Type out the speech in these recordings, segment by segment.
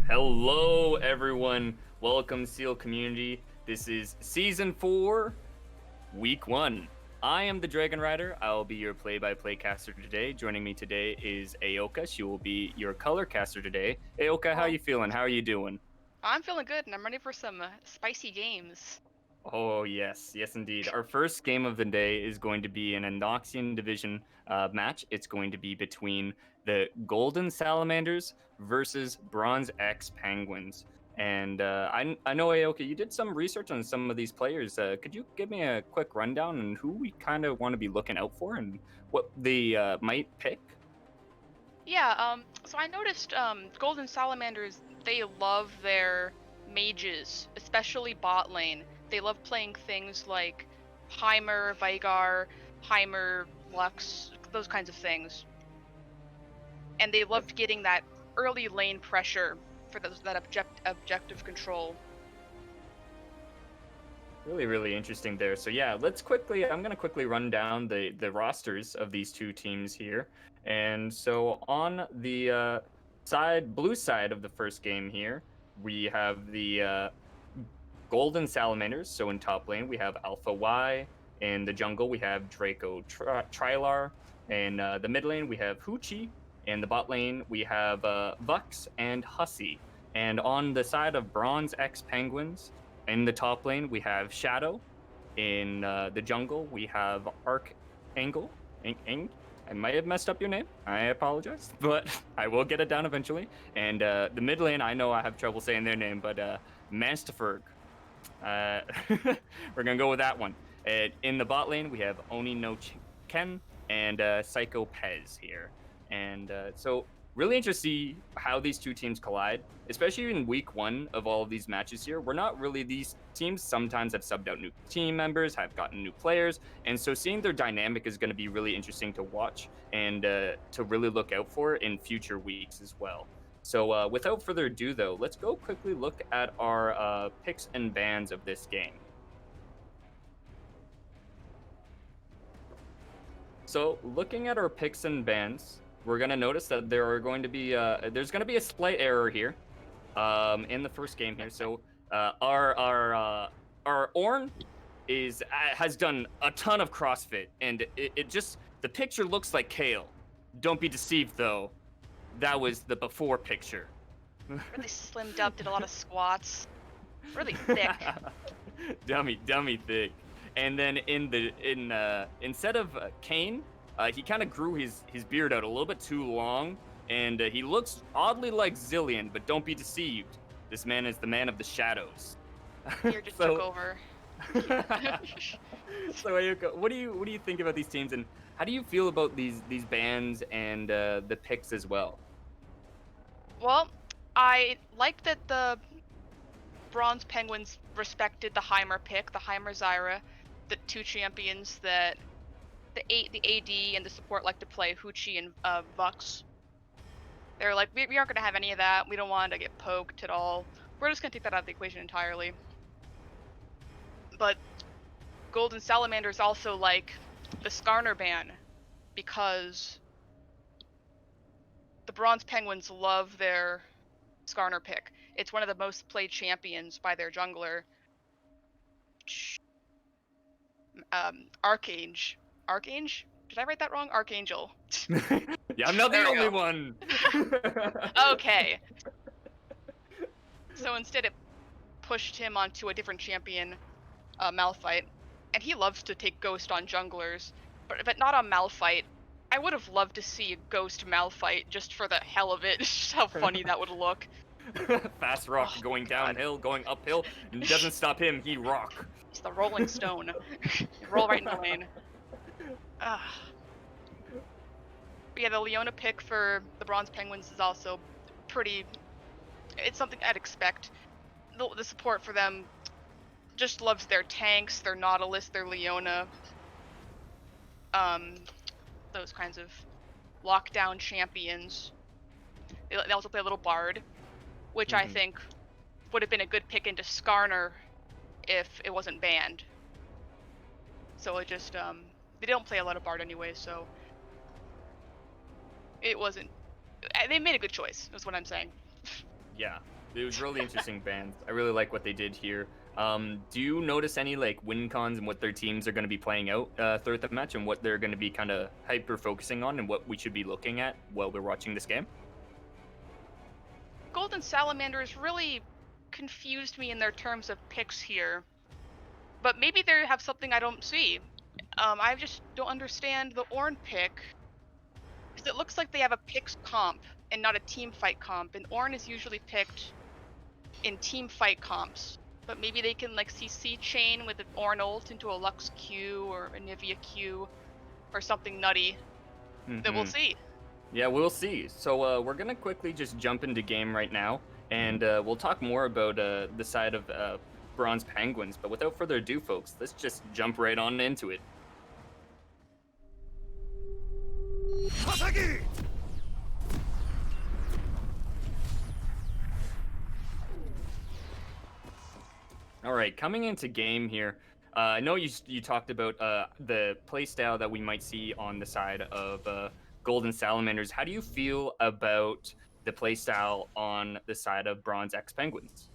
Hello, everyone. Welcome, SEAL community. This is Season 4, Week 1. I am the Dragon Rider. I will be your play-by-play caster today. Joining me today is Aoka. She will be your color caster today. Aoka, how you feeling? How are you doing? I'm feeling good, and I'm ready for some spicy games. Oh, yes. Yes, indeed. Our first game of the day is going to be an Noxian Division match. It's going to be between the Golden Salamanders versus Bronze X Penguins. And I know, Aoka, you did some research on some of these players. Could you give me a quick rundown on who we kind of want to be looking out for and what they might pick? Yeah, so I noticed Golden Salamanders, they love their mages, especially bot lane. They love playing things like Heimer, Vigar, Heimer, Lux, those kinds of things. And they loved getting that early lane pressure for that objective control. Really interesting there. So yeah, I'm gonna quickly run down the rosters of these two teams here. And so on the blue side of the first game here, we have the Golden Salamanders. So in top lane, we have Alpha Y. In the jungle, we have Draco Trilar. In the mid lane, we have Hoochie. In the bot lane, we have Vux and Hussy. And on the side of Bronze X Penguins, in the top lane, we have Shadow. In the jungle, we have Archangel. I might have messed up your name. I apologize, but I will get it down eventually. And the mid lane, I know I have trouble saying their name, but Mansterferg. We're going to go with that one. In the bot lane, we have Oni no Ken and Psycho Pez here. And so really interested to see how these two teams collide, especially in week 1 of all of these matches here. We're not really, these teams sometimes have subbed out new team members, have gotten new players, and so seeing their dynamic is going to be really interesting to watch and to really look out for in future weeks as well. So without further ado, though, let's go quickly look at our picks and bans of this game. So looking at our picks and bans, we're going to notice that there's going to be a slight error here in the first game here. So our Ornn has done a ton of CrossFit, and it just, the picture looks like Kale. Don't be deceived, though. That was the before picture. Really slimmed up, did a lot of squats. Really thick. dummy thick. And then instead of Kane, he kind of grew his beard out a little bit too long, and he looks oddly like Zillion, but don't be deceived. This man is the man of the shadows. Beard just took over. So Ayuka, what do you think about these teams, and how do you feel about these bans and the picks as well? Well, I like that the Bronze Penguins respected the Heimer pick, the Heimer Zyra, the two champions that the AD and the support like to play, Hoochie and Vux. They're like, we aren't going to have any of that. We don't want to get poked at all. We're just going to take that out of the equation entirely. But Golden Salamanders also like the Skarner ban because the Bronze Penguins love their Skarner pick. It's one of the most played champions by their jungler. Archange? Did I write that wrong? Archangel. Yeah, I'm not the There we only go. one. Okay. So instead it pushed him onto a different champion, Malphite, and he loves to take Ghost on junglers, but not on Malphite. I would have loved to see a Ghost Malphite just for the hell of it. Just how funny that would look. Fast rock Oh going my God. downhill, going uphill, and doesn't stop him. He rock. He's the Rolling Stone. Roll right in the lane. Ah. But yeah, the Leona pick for the Bronze Penguins is also pretty. It's something I'd expect. The support for them just loves their tanks, their Nautilus, their Leona. Those kinds of lockdown champions. They also play a little Bard, which I think would have been a good pick into Skarner if it wasn't banned. So it just they don't play a lot of Bard anyway, so it wasn't. They made a good choice. Is what I'm saying. Yeah, it was really interesting bands. I really like what they did here. Do you notice any like win cons and what their teams are going to be playing out throughout the match and what they're going to be kind of hyper focusing on and what we should be looking at while we're watching this game? Golden Salamanders really confused me in their terms of picks here, but maybe they have something I don't see. I just don't understand the Ornn pick, because it looks like they have a picks comp and not a team fight comp, and Ornn is usually picked in team fight comps. But maybe they can like CC chain with an Ornn ult into a Lux Q or a Nivea Q or something nutty that we'll see. Yeah, we'll see. So we're going to quickly just jump into game right now, and we'll talk more about the side of Bronze Penguins. But without further ado, folks, let's just jump right on into it. Hasagi! All right, coming into game here, I know you talked about the playstyle that we might see on the side of Golden Salamanders. How do you feel about the playstyle on the side of Bronze X Penguins?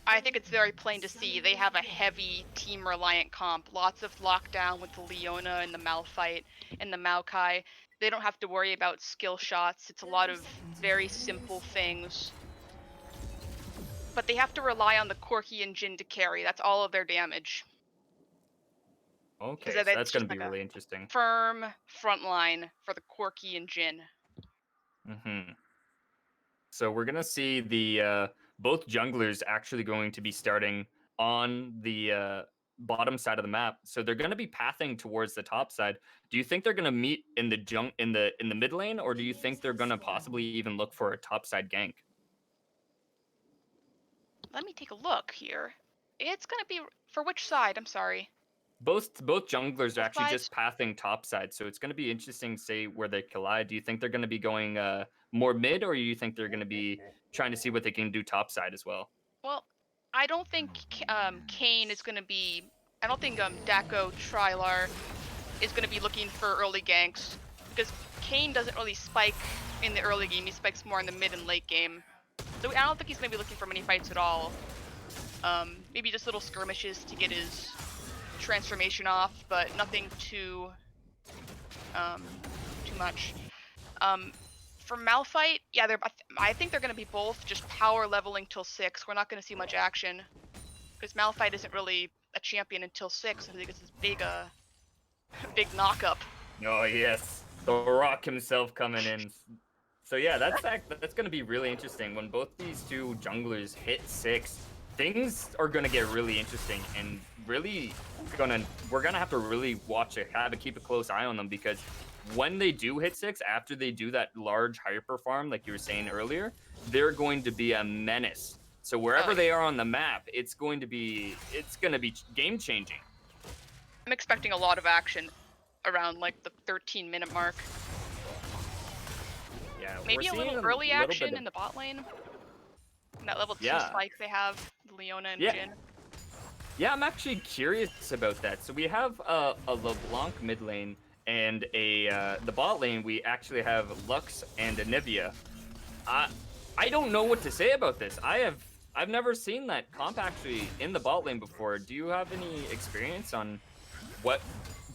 I think it's very plain to see they have a heavy team-reliant comp. Lots of lockdown with the Leona and the Malphite and the Maokai. They don't have to worry about skill shots. It's a lot of very simple things. But they have to rely on the Corki and Jin to carry. That's all of their damage. Okay, so that's going to be really interesting. Firm front line for the Corki and Jin. So we're going to see the both junglers actually going to be starting on the bottom side of the map. So they're going to be pathing towards the top side. Do you think they're going to meet in the mid lane, or do you think they're going to possibly even look for a top side gank? Let me take a look here. It's going to be for which side? I'm sorry. Both junglers are actually just pathing top side, so it's going to be interesting to see where they collide. Do you think they're going to be going more mid, or do you think they're going to be trying to see what they can do top side as well? Well, I don't think Kane is going to be. I don't think Daco Trilar is going to be looking for early ganks, because Kane doesn't really spike in the early game. He spikes more in the mid and late game. So I don't think he's going to be looking for many fights at all. Maybe just little skirmishes to get his transformation off, but nothing too much. For Malphite, yeah, I think they're going to be both just power leveling till 6. We're not going to see much action because Malphite isn't really a champion until 6. I think it's this big knock-up. Oh yes, the Rock himself coming in. So yeah, that's going to be really interesting when both these two junglers hit 6. Things are going to get really interesting and really we're going to have to really keep a close eye on them, because when they do hit 6, after they do that large hyper farm, like you were saying earlier, they're going to be a menace. So wherever they are on the map, it's going to be game changing. I'm expecting a lot of action around like the 13-minute mark. Yeah, maybe a little early action in the bot lane. That level 2 spike they have, Leona and Jin. Yeah, I'm actually curious about that. So we have a LeBlanc mid lane and the bot lane. We actually have Lux and Anivia. I I don't know what to say about this. I've never seen that comp actually in the bot lane before. Do you have any experience on what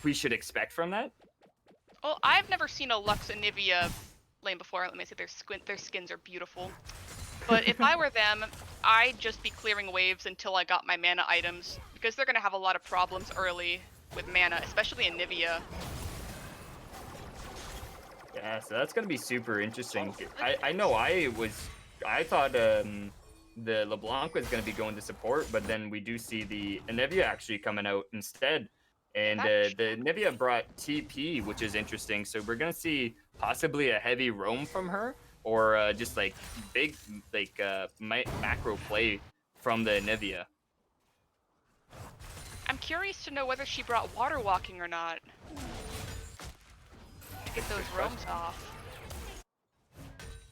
we should expect from that? Well, I've never seen a Lux and Nivea lane before. Let me say their skins are beautiful. But if I were them, I'd just be clearing waves until I got my mana items, because they're gonna have a lot of problems early with mana, especially in Nivea. Yeah, so that's gonna be super interesting. Oh, I know I thought the LeBlanc was gonna be going to support, but then we do see the Anivia actually coming out instead. And the Nivea brought TP, which is interesting. So we're gonna see possibly a heavy roam from her, or just like big like macro play from the Nivea. I'm curious to know whether she brought water walking or not to get those roams off.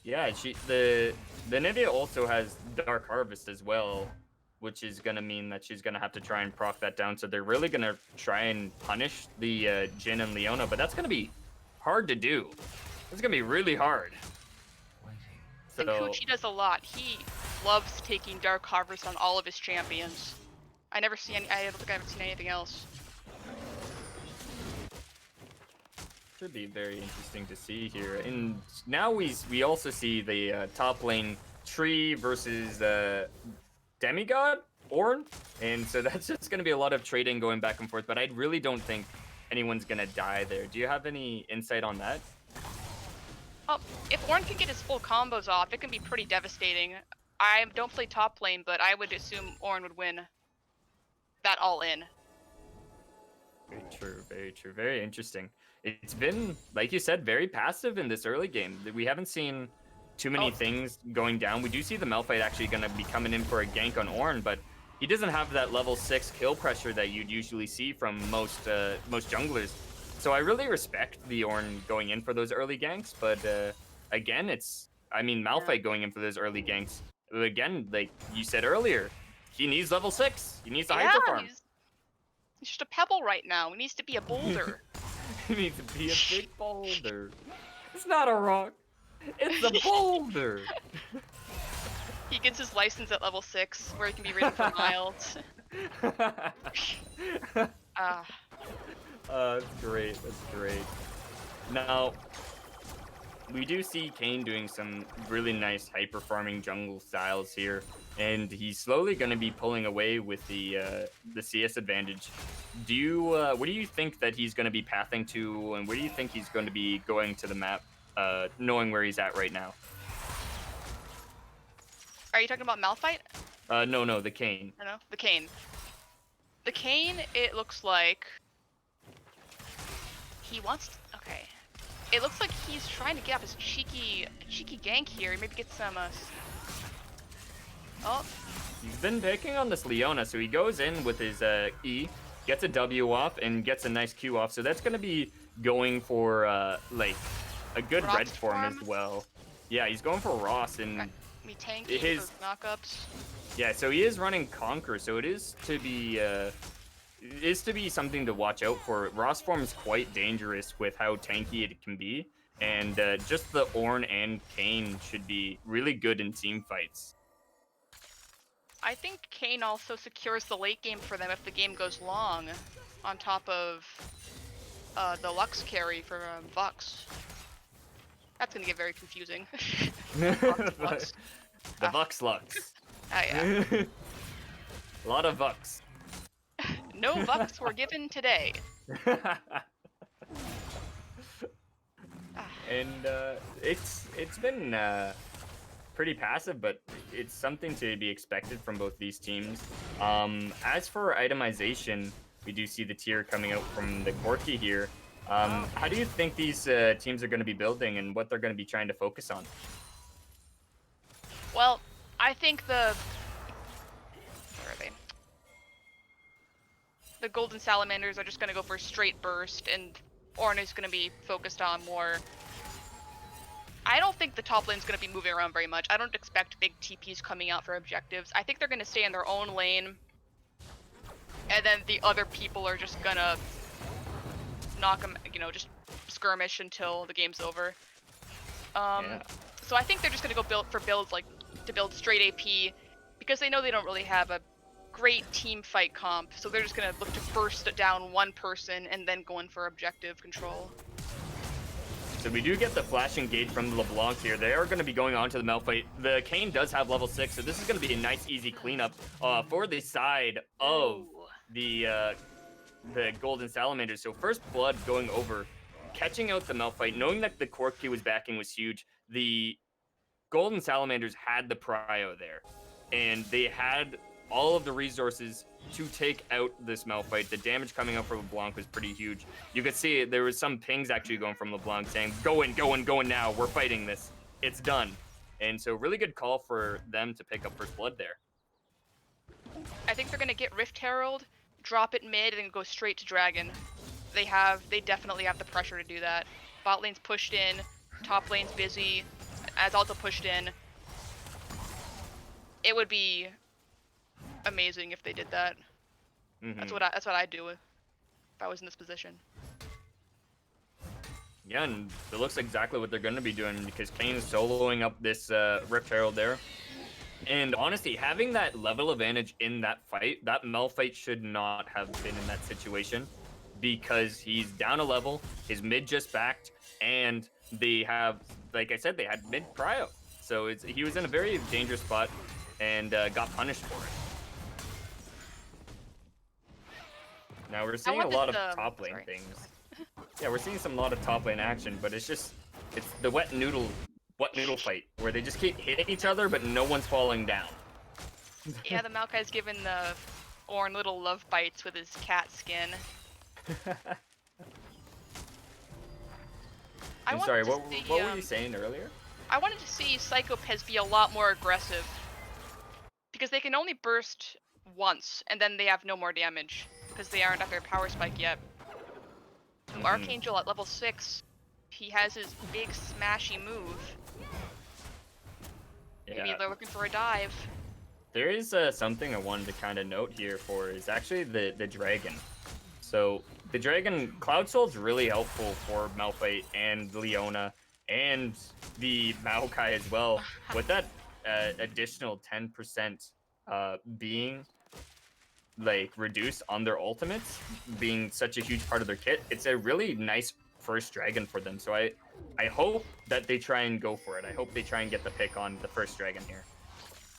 Yeah, the Nivea also has Dark Harvest as well, which is gonna mean that she's gonna have to try and proc that down. So they're really gonna try and punish the Jhin and Leona, but that's gonna be hard to do. It's gonna be really hard. And So Kuchi does a lot. He loves taking Dark Harvest on all of his champions. I don't think I've ever seen anything else. should be very interesting to see here. And now we also see the top lane Tree versus Demigod Ornn, and so that's just going to be a lot of trading going back and forth. But I really don't think anyone's going to die there. Do you have any insight on that? If Ornn can get his full combos off, it can be pretty devastating. I don't play top lane, but I would assume Ornn would win that all in. Very true, very true, very interesting. It's been, like you said, very passive in this early game. We haven't seen too many things going down. We do see the Malphite actually going to be coming in for a gank on Ornn, but he doesn't have that level 6 kill pressure that you'd usually see from most junglers. So I really respect the Ornn going in for those early ganks, but again, Malphite going in for those early ganks. Again, like you said earlier, he needs level 6. He needs to hyper farm. He's just a pebble right now. He needs to be a boulder. He needs to be a big boulder. It's not a rock. It's a boulder. He gets his license at level 6, where he can be ridden for miles. That's great. That's great. Now, we do see Kayn doing some really nice hyper farming jungle styles here, and he's slowly going to be pulling away with the CS advantage. What do you think that he's going to be pathing to, and where do you think he's going to be going to the map, knowing where he's at right now? Are you talking about Malphite? No, the Kayn. I don't know. The Kayn. The Kayn, it looks like he wants to, okay. It looks like he's trying to get up his cheeky gank here. Maybe get some oh. He's been picking on this Leona, so he goes in with his E, gets a W off, and gets a nice Q off. So that's going to be going for like a good Ross red form as well. Yeah, he's going for Ross, and me tanky his knockups. Yeah, so he is running Conquer, so it is to be something to watch out for. Ross form is quite dangerous with how tanky it can be, and just the Ornn and Kayn should be really good in team fights. I think Kayn also secures the late game for them if the game goes long, on top of the Lux carry for Vux. That's gonna get very confusing. The Vux Lux. Yeah. A lot of Vux. No Vux were given today. And it's been pretty passive, but it's something to be expected from both these teams. As for itemization, we do see the tier coming out from the Corki here. How do you think these teams are going to be building, and what they're going to be trying to focus on? Well, I think where are they? The Golden Salamanders are just going to go for a straight burst, and Ornn is going to be focused on more. I don't think the top lane's going to be moving around very much. I don't expect big TPs coming out for objectives. I think they're going to stay in their own lane and then the other people are just gonna knock them, just skirmish until the game's over. Yeah. So I think they're just gonna go builds like to build straight AP because they know they don't really have a great team fight comp. So they're just gonna look to burst down one person and then go in for objective control. So we do get the flash engage from the LeBlanc here. They are going to be going on to the Malphite. The Kayn does have level 6, so this is going to be a nice, easy cleanup for the side of the Golden Salamanders. So first blood going over, catching out the Malphite, knowing that the Corki was backing was huge. The Golden Salamanders had the prio there, and they had all of the resources to take out this Malphite. The damage coming up from LeBlanc was pretty huge. You could see there was some pings actually going from LeBlanc saying, go in now, we're fighting this, it's done. And so really good call for them to pick up first blood there. I think they're gonna get Rift Herald, drop it mid, and go straight to Dragon. They definitely have the pressure to do that. Bot lane's pushed in, top lane's busy, as also pushed in. It would be amazing if they did that. That's what I'd do if I was in this position. Yeah, and it looks exactly what they're going to be doing because Kayn is soloing up this Rift Herald there. And honestly, having that level advantage in that fight, that Malphite should not have been in that situation because he's down a level, his mid just backed, and they have, like I said, they had mid prio. So he was in a very dangerous spot and got punished for it. Now we're seeing a lot of top lane things. Yeah, we're seeing a lot of top lane action, but it's the wet noodle fight where they just keep hitting each other, but no one's falling down. Yeah, the Maokai's given the Ornn little love bites with his cat skin. I'm sorry, what were you saying earlier? I wanted to see Psychopez be a lot more aggressive. Because they can only burst once, and then they have no more damage. Because they aren't at their power spike yet. Archangel at level 6, he has his big smashy move. Yeah. Maybe they're looking for a dive. There is something I wanted to kind of note here is actually the dragon. So the dragon, Cloud Soul's really helpful for Malphite and Leona and the Maokai as well. With that additional 10% being like reduced on their ultimates, being such a huge part of their kit, it's a really nice first dragon for them. So I hope that they try and go for it. I hope they try and get the pick on the first dragon here.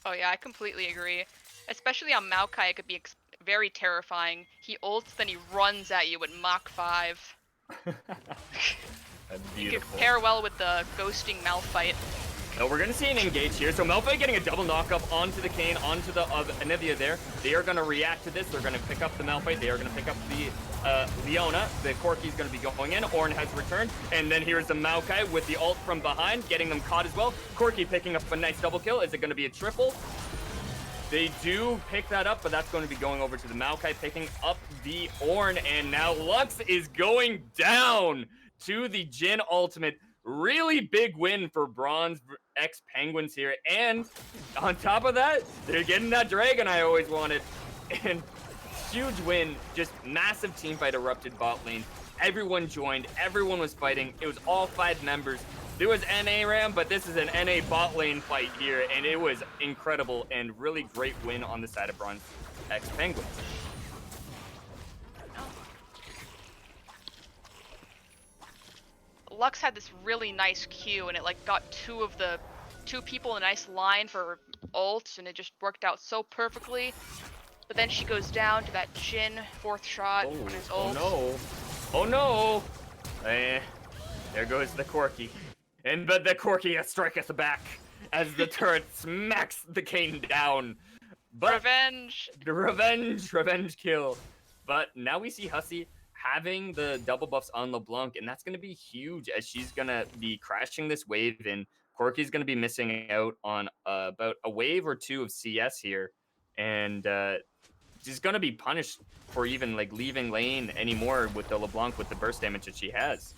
Oh yeah, I completely agree. Especially on Maokai, it could be very terrifying. He ults, then he runs at you with Mach 5. You could pair well with the ghosting Malphite. No, we're going to see an engage here. So Malphite getting a double knockup onto the Kayn, onto the Anivia there. They are going to react to this. They're going to pick up the Malphite. They are going to pick up the Leona. The Corki's going to be going in. Ornn has returned. And then here's the Maokai with the ult from behind, getting them caught as well. Corki picking up a nice double kill. Is it going to be a triple? They do pick that up, but that's going to be going over to the Maokai, picking up the Ornn. And now Lux is going down to the Jhin ultimate. Really big win for Bronze X Penguins here. And on top of that, they're getting that dragon I always wanted. And huge win, just massive team fight erupted bot lane. Everyone joined, everyone was fighting. It was all 5 members. There was NA Ram, but this is an NA bot lane fight here. And it was incredible and really great win on the side of Bronze X Penguins. Lux had this really nice Q, and it like got two people in a nice line for ults, and it just worked out so perfectly. But then she goes down to that Jhin 4th shot on his ult. Oh no! There goes the Corki. But the Corki striketh back as the turret smacks the Kayn down. But Revenge! The revenge kill. But now we see Hussey having the double buffs on LeBlanc, and that's going to be huge as she's going to be crashing this wave, and Corki's going to be missing out on about a wave or 2 of CS here, and she's going to be punished for even like leaving lane anymore with the LeBlanc with the burst damage that she has.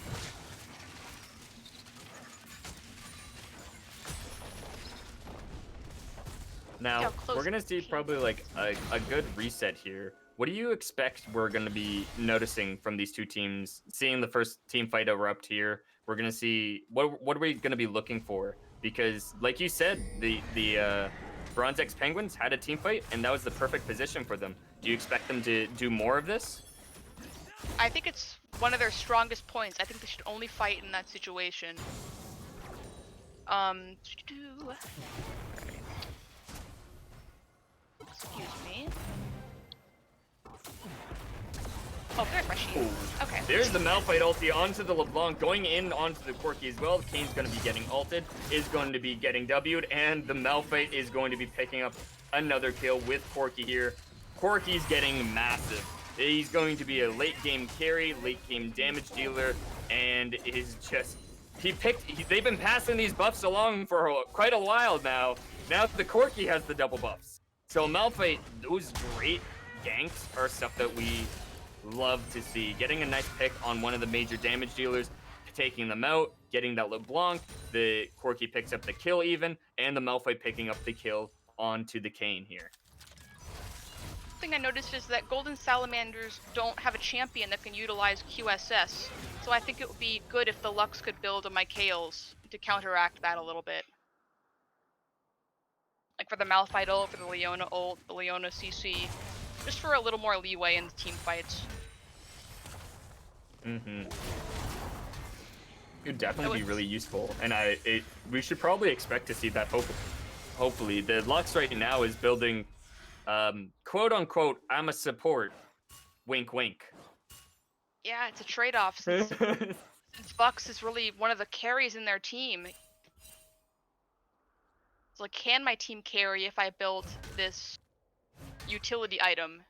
Now, we're going to see probably like a good reset here What do you expect we're going to be noticing from these two teams? Seeing the first team fight erupt here, we're going to see what are we going to be looking for? Because, like you said, the Bronze X Penguins had a team fight, and that was the perfect position for them. Do you expect them to do more of this? I think it's one of their strongest points. I think they should only fight in that situation. Excuse me. Oh, there's my shield. Okay. There's the Malphite ulti onto the LeBlanc, going in onto the Corki as well. Kane's going to be getting ulted, is going to be getting W'd, and the Malphite is going to be picking up another kill with Corki here. Corki's getting massive. He's going to be a late game carry, late game damage dealer, and is just... They've been passing these buffs along for quite a while now. Now the Corki has the double buffs. So Malphite, those great ganks are stuff that we love to see. Getting a nice pick on one of the major damage dealers, taking them out, getting that LeBlanc, the Corki picks up the kill even, and the Malphite picking up the kill onto the Kane here. Thing I noticed is that Golden Salamanders don't have a champion that can utilize QSS, so I think it would be good if the Lux could build a Mykaels to counteract that a little bit. Like for the Malphite ult, for the Leona ult, the Leona CC, just for a little more leeway in the team fights. It would definitely be really useful, and we should probably expect to see that. Hopefully, the Lux right now is building, quote unquote, I'm a support, wink wink. Yeah, it's a trade-off since Bucks is really one of the carries in their team. It's like, can my team carry if I build this utility item?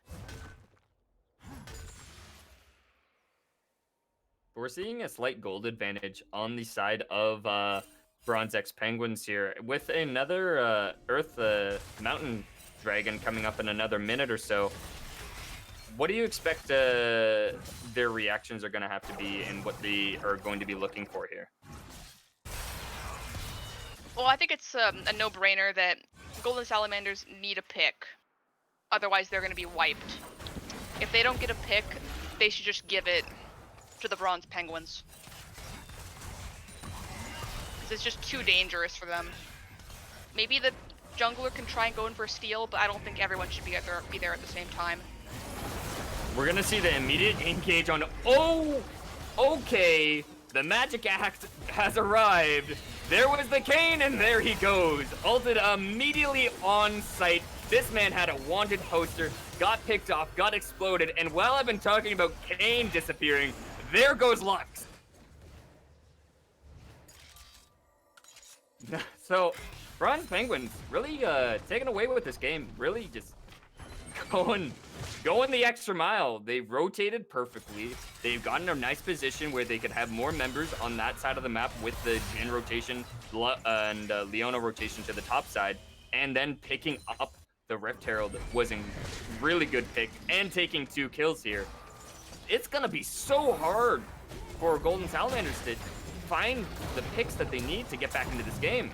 We're seeing a slight gold advantage on the side of Bronze X Penguins here, with another Earth Mountain Dragon coming up in another minute or so. What do you expect their reactions are going to have to be, and what they are going to be looking for here? Well, I think it's a no-brainer that Golden Salamanders need a pick. Otherwise, they're going to be wiped. If they don't get a pick, they should just give it to the Bronze Penguins. Because it's just too dangerous for them. Maybe the jungler can try and go in for a steal, but I don't think everyone should be there at the same time. We're going to see the immediate engage on... Oh! Okay! The magic act has arrived. There was the Kane, and there he goes. Ulted immediately on site. This man had a wanted poster, got picked off, got exploded, and while I've been talking about Kane disappearing, there goes Lux. So, Bronze Penguins really taking away with this game. Really just going the extra mile. They've rotated perfectly. They've gotten a nice position where they could have more members on that side of the map with the Jhin rotation and Leona rotation to the top side, and then picking up the Rift Herald was a really good pick, and taking 2 kills here. It's gonna be so hard for Golden Salamanders to find the picks that they need to get back into this game.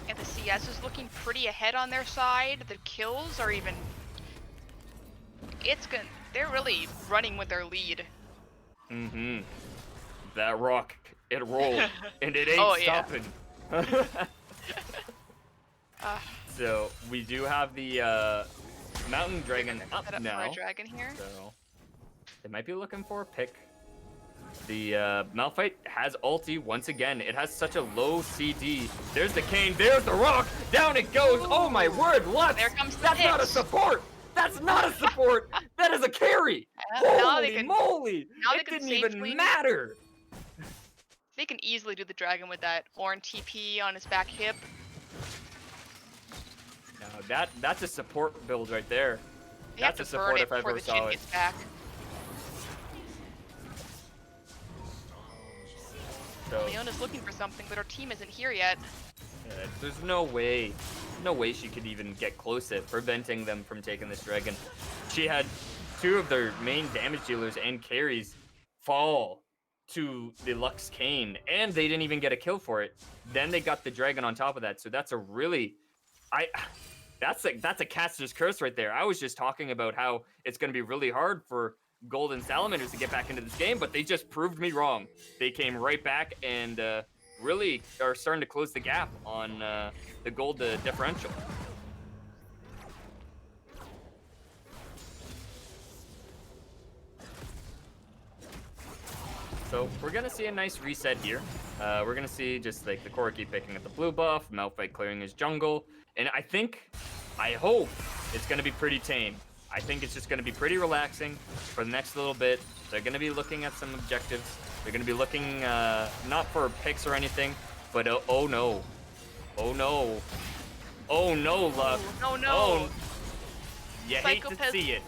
And the CS is looking pretty ahead on their side. The kills are even... They're really running with their lead. That rock, it rolled, and it ain't stopping. So we do have the Mountain Dragon up now. For a dragon here. So they might be looking for a pick. The Malphite has ulti once again. It has such a low CD. There's the Kane. There's the rock. Down it goes. Ooh. Oh my word, Lux. There comes the That's picks. Not a support. That's not a support. That is a carry. Holy moly. It didn't even matter. They can easily do the dragon with that Ornn TP on his back hip. No, that's a support build right there. That's a support if I ever saw it. Back. So Leona's looking for something, but her team isn't here yet. Yeah, there's no way she could even get close to preventing them from taking this dragon. She had 2 of their main damage dealers and carries fall to the Lux Kane, and they didn't even get a kill for it. Then they got the dragon on top of that, so that's a really... that's a caster's curse right there. I was just talking about how it's going to be really hard for Golden Salamanders to get back into this game, but they just proved me wrong. They came right back and really are starting to close the gap on the gold differential. So we're going to see a nice reset here. We're going to see just like the Corki picking up the blue buff, Malphite clearing his jungle, and I hope it's going to be pretty tame. I think it's just going to be pretty relaxing for the next little bit. They're going to be looking at some objectives. They're going to be looking not for picks or anything, but oh no. Oh no. Oh no, Luck. Oh no. Oh, you hate to see it.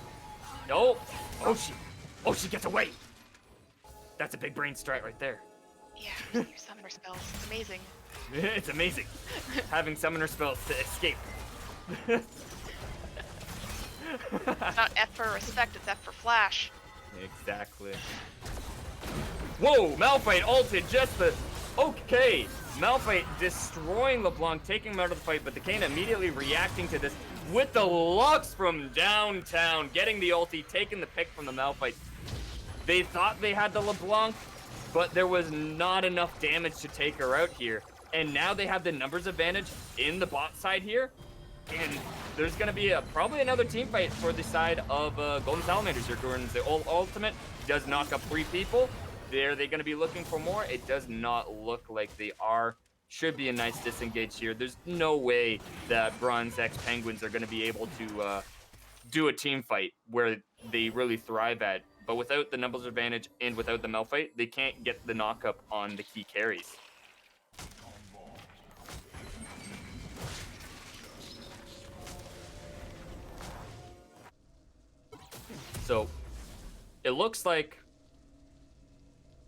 No. Oh, she gets away. That's a big brain strat right there. Yeah, your summoner spells. It's amazing. It's amazing. Having summoner spells to escape. It's not F for respect, it's F for flash. Exactly. Whoa, Malphite ulted just the... Okay, Malphite destroying LeBlanc, taking him out of the fight, but the Kane immediately reacting to this with the Lux from downtown, getting the ulti, taking the pick from the Malphite. They thought they had the LeBlanc, but there was not enough damage to take her out here. And now they have the numbers advantage in the bot side here. And there's going to be probably another team fight for the side of Golden Salamanders here. The ultimate does knock up 3 people. Are they going to be looking for more? It does not look like they are. Should be a nice disengage here. There's no way that Bronze X Penguins are going to be able to do a team fight where they really thrive at. But without the numbers advantage and without the Malphite, they can't get the knock-up on the key carries. So, it looks like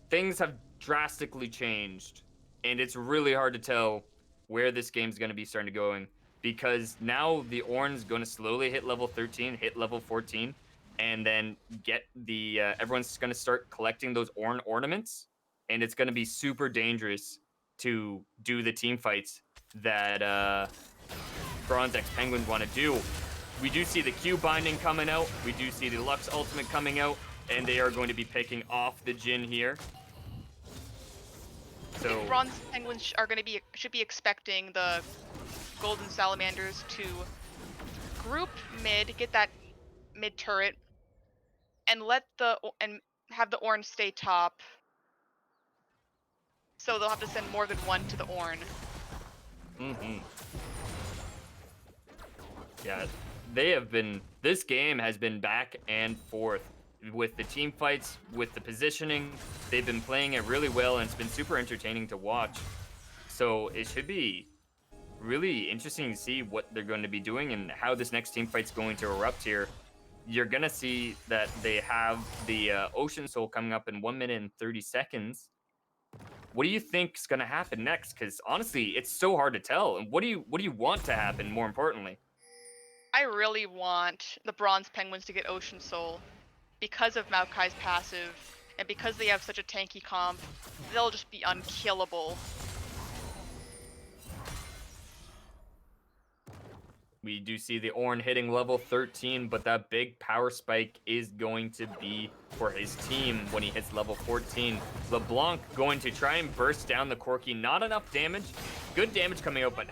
things have drastically changed, and it's really hard to tell where this game's going to be starting to going, because now the Ornn's going to slowly hit level 13, hit level 14, and then get the everyone's going to start collecting those Ornn ornaments, and it's going to be super dangerous to do the team fights that Bronze X Penguins want to do. We do see the Q binding coming out, we do see the Lux ultimate coming out, and they are going to be picking off the Jhin here. So Bronze Penguins should be expecting the Golden Salamanders to group mid, get that mid turret, and have the Ornn stay top. So they'll have to send more than one to the Ornn. Yeah, this game has been back and forth with the team fights, with the positioning. They've been playing it really well, and it's been super entertaining to watch. So it should be really interesting to see what they're going to be doing and how this next team fight's going to erupt here. You're going to see that they have the Ocean Soul coming up in 1 minute and 30 seconds. What do you think is going to happen next? Because honestly, it's so hard to tell. And what do you want to happen, more importantly? I really want the Bronze Penguins to get Ocean Soul. Because of Maokai's passive, and because they have such a tanky comp, they'll just be unkillable. We do see the Ornn hitting level 13, but that big power spike is going to be for his team when he hits level 14. LeBlanc going to try and burst down the Corki. Not enough damage. Good damage coming out, but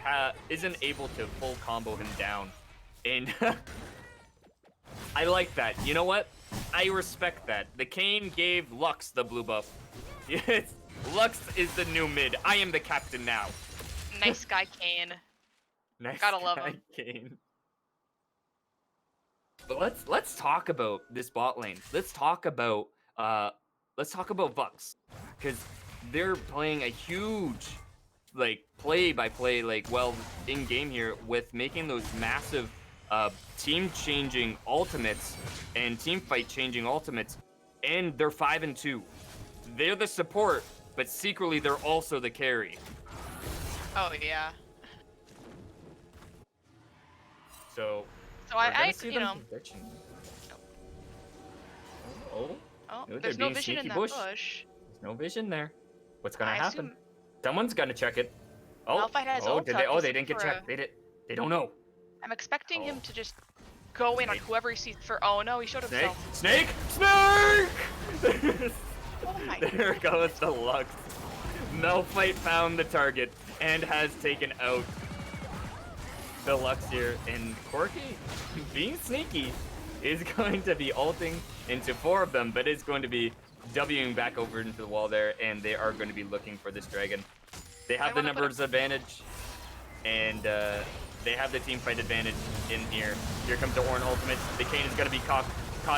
isn't able to full combo him down. And I like that. You know what? I respect that. The Kane gave Lux the blue buff. Yes, Lux is the new mid. I am the captain now. Nice guy, Kane. Nice Gotta guy, love him. Kane. But let's talk about this bot lane. Let's talk about Vux, because they're playing a huge play-by-play in game here with making those massive team-changing ultimates and team fight-changing ultimates, and they're 5-2. They're the support, but secretly they're also the carry. Oh yeah. So I you know. Oh, there's no vision in that bush. There's no vision there. What's gonna happen? Assume Someone's gonna check it. Oh, Malphite has oh, ult up. they didn't get checked. They don't know. I'm expecting Oh. him to just go in on Snake. whoever he sees for. Oh no, he showed Snake, himself. snake, snake! Oh my There goes the Lux. Malphite found the target and has taken out the Lux here. And Corki, being sneaky, is going to be ulting into 4 of them, but is going to be Wing back over into the wall there, and they are going to be looking for this dragon. They have the numbers advantage, and they have the team fight advantage in here. Here comes the Ornn ultimate. The Kayn is going to be caught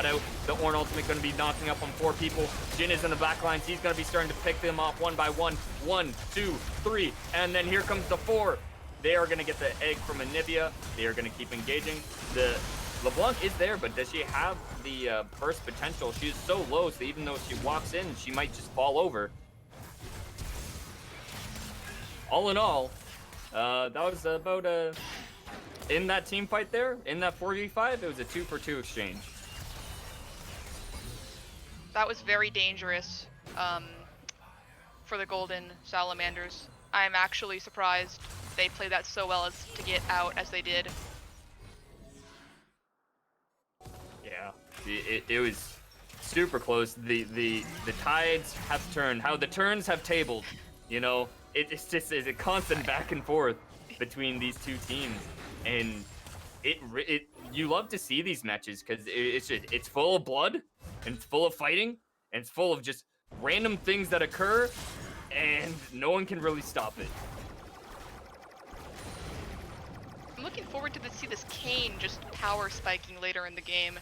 out. The Ornn ultimate going to be knocking up on 4 people. Jhin is in the back lines. He's going to be starting to pick them off one by one. 1, 2, 3, and then here comes the 4. They are going to get the egg from Anivia. They are going to keep engaging. The LeBlanc is there, but does she have the burst potential? She is so low, so even though she walks in, she might just fall over. All in all, that was about in that team fight there, in that 4v5, it was a 2-for-2 exchange. That was very dangerous for the Golden Salamanders. I'm actually surprised they played that so well as to get out as they did. Yeah, it was super close. The tides have turned. How the turns have tabled. You know, it's just is a constant back and forth between these two teams, and you love to see these matches because it's full of blood and it's full of fighting and it's full of just random things that occur, and no one can really stop it. I'm looking forward to see this Kayn just power spiking later in the game.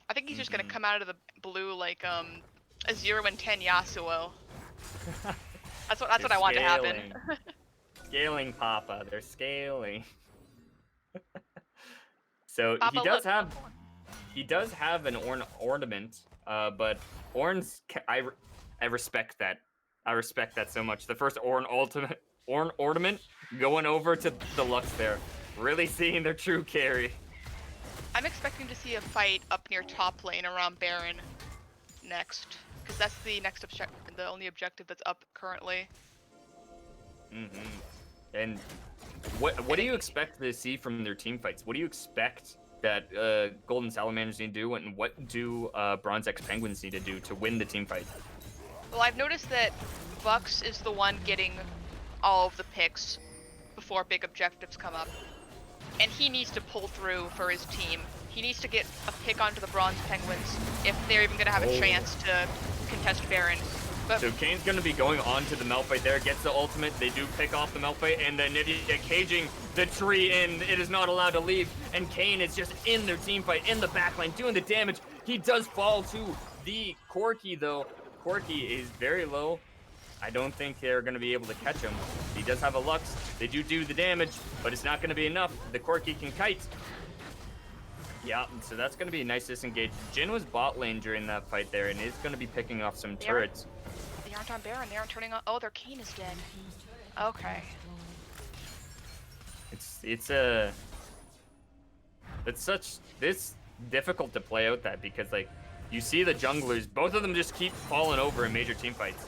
I think he's just gonna come out of the blue like a 0 and 10 Yasuo. That's what I want to happen. Scaling Papa, they're scaling. So Papa he does have an ornament, but Ornn's I respect that. I respect that so much. The first Ornn ornament going over to the Lux there, really seeing their true carry. I'm expecting to see a fight up near top lane around Baron next, because that's the next the only objective that's up currently. And what do you expect to see from their team fights? What do you expect that Golden Salamanders need to do, and what do Bronze X Penguins need to do to win the team fight? Well, I've noticed that Bucks is the one getting all of the picks before big objectives come up, and he needs to pull through for his team. He needs to get a pick onto the Bronze Penguins if they're even going to have a chance to contest Baron. But so Kayn's going to be going on to the Malphite there, gets the ultimate, they do pick off the Malphite, and then Nivea caging the tree, and it is not allowed to leave, and Kayn is just in their team fight, in the backline, doing the damage. He does fall to the Corki, though. Corki is very low. I don't think they're going to be able to catch him. He does have a Lux. They do the damage, but it's not going to be enough. The Corki can kite. Yeah, so that's going to be a nice disengage. Jhin was bot lane during that fight there, and is going to be picking off some turrets. They aren't on Baron. They aren't turning on. Oh, their Kayn is dead. Okay. It's difficult to play out that, because like you see the junglers, both of them just keep falling over in major team fights.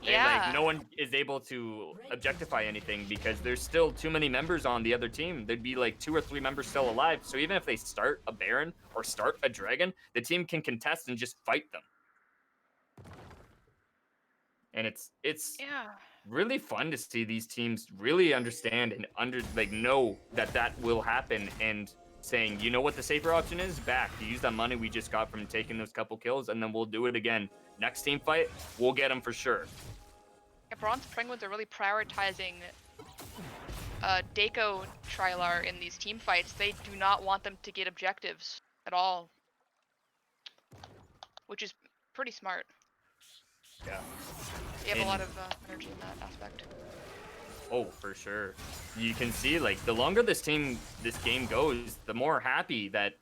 Yeah. And like no one is able to objectify anything because there's still too many members on the other team. There'd be like 2 or 3 members still alive. So even if they start a Baron or start a Dragon, the team can contest and just fight them. And it's really fun to see these teams really understand and know that will happen, and saying, you know what the safer option is? Back. To use that money we just got from taking those couple kills, and then we'll do it again. Next team fight, we'll get them for sure. Yeah, Bronze Penguins are really prioritizing Dako Trilar in these team fights. They do not want them to get objectives at all, which is pretty smart. Yeah. They have a lot of energy in that aspect. Oh, for sure. You can see, like, the longer this game goes, the more happy that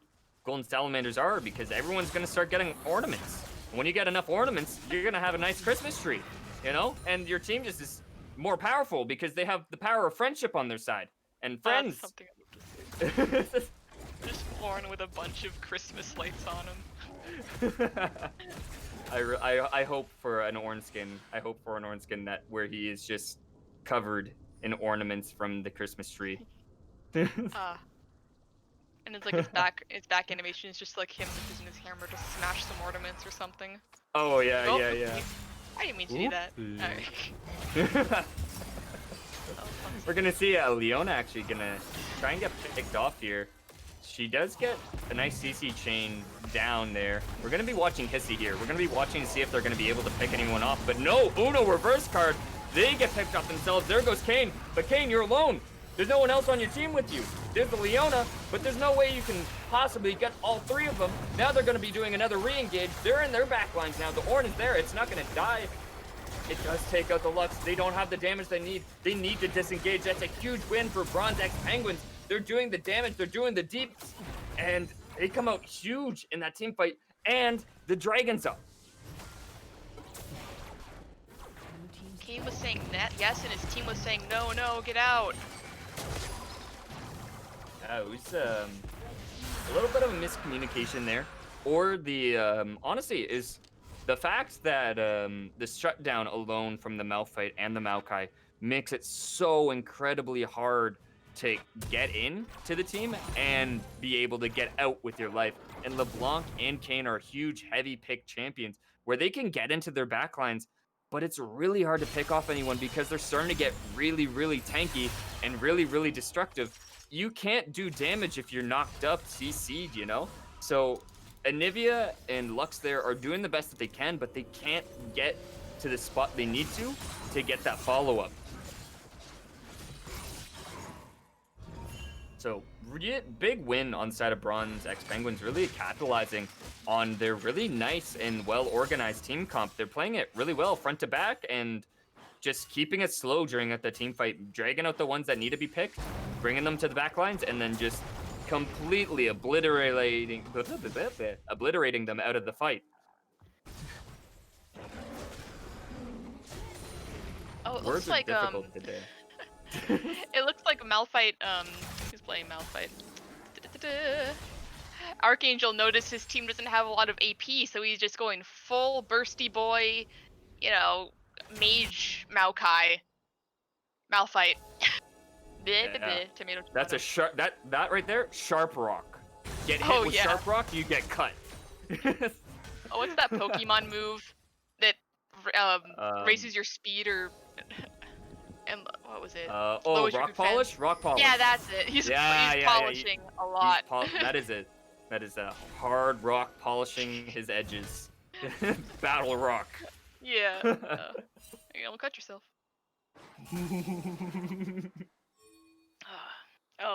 Golden Salamanders are, because everyone's going to start getting ornaments. And when you get enough ornaments, you're going to have a nice Christmas tree, you know? And your team just is more powerful because they have the power of friendship on their side. And friends. That's something I would just Just born with a bunch of Christmas lights on him. I hope for an Ornn skin. I hope for an Ornn skin where he is just covered in ornaments from the Christmas tree. Uh, and it's like its back animation is just like him using his hammer to smash some ornaments or something. Oh yeah, Oh, yeah, yeah. I didn't mean to do that. Oopsie. Alright. We're gonna see Leona actually gonna try and get picked off here. She does get a nice CC chain down there. We're gonna be watching Hissy here. We're gonna be watching to see if they're gonna be able to pick anyone off. But no, Uno reverse card. They get picked off themselves. There goes Kane. But Kane, you're alone. There's no one else on your team with you. There's the Leona, but there's no way you can possibly get all three of them. Now they're gonna be doing another re-engage. They're in their backlines now. The Ornn is there. It's not gonna die. It does take out the Lux. They don't have the damage they need. They need to disengage. That's a huge win for Bronze X Penguins. They're doing the damage. They're doing the deep. And they come out huge in that team fight. And the Dragon's up. Kane was saying that yes, and his team was saying no, no, get out. It was a little bit of a miscommunication there. Or the, honestly, is the fact that the shutdown alone from the Malphite and the Maokai makes it so incredibly hard to get in to the team and be able to get out with your life. And LeBlanc and Kane are huge, heavy pick champions where they can get into their backlines, but it's really hard to pick off anyone because they're starting to get really, really tanky and really, really destructive. You can't do damage if you're knocked up, CC'd, you know? So Anivia and Lux there are doing the best that they can, but they can't get to the spot they need to get that follow-up. So big win on side of Bronze X Penguins, really capitalizing on their really nice and well-organized team comp. They're playing it really well front to back and just keeping it slow during the team fight, dragging out the ones that need to be picked, bringing them to the back lines, and then just completely obliterating them out of the fight. Oh, it Words looks are like difficult today. it looks like Malphite who's playing Malphite. Archangel noticed his team doesn't have a lot of AP, so he's just going full bursty boy, you know, mage Maokai. Malphite. Yeah. Tomato. That's a sharp that right there, sharp rock. Get hit with sharp rock, you get cut. Oh, what's that Pokemon move that raises your speed or and what was it? Rock polish? Rock polish. Yeah, that's it. He's polishing a lot. That is it. That is a hard rock polishing his edges. Battle rock. Yeah. You're gonna cut yourself.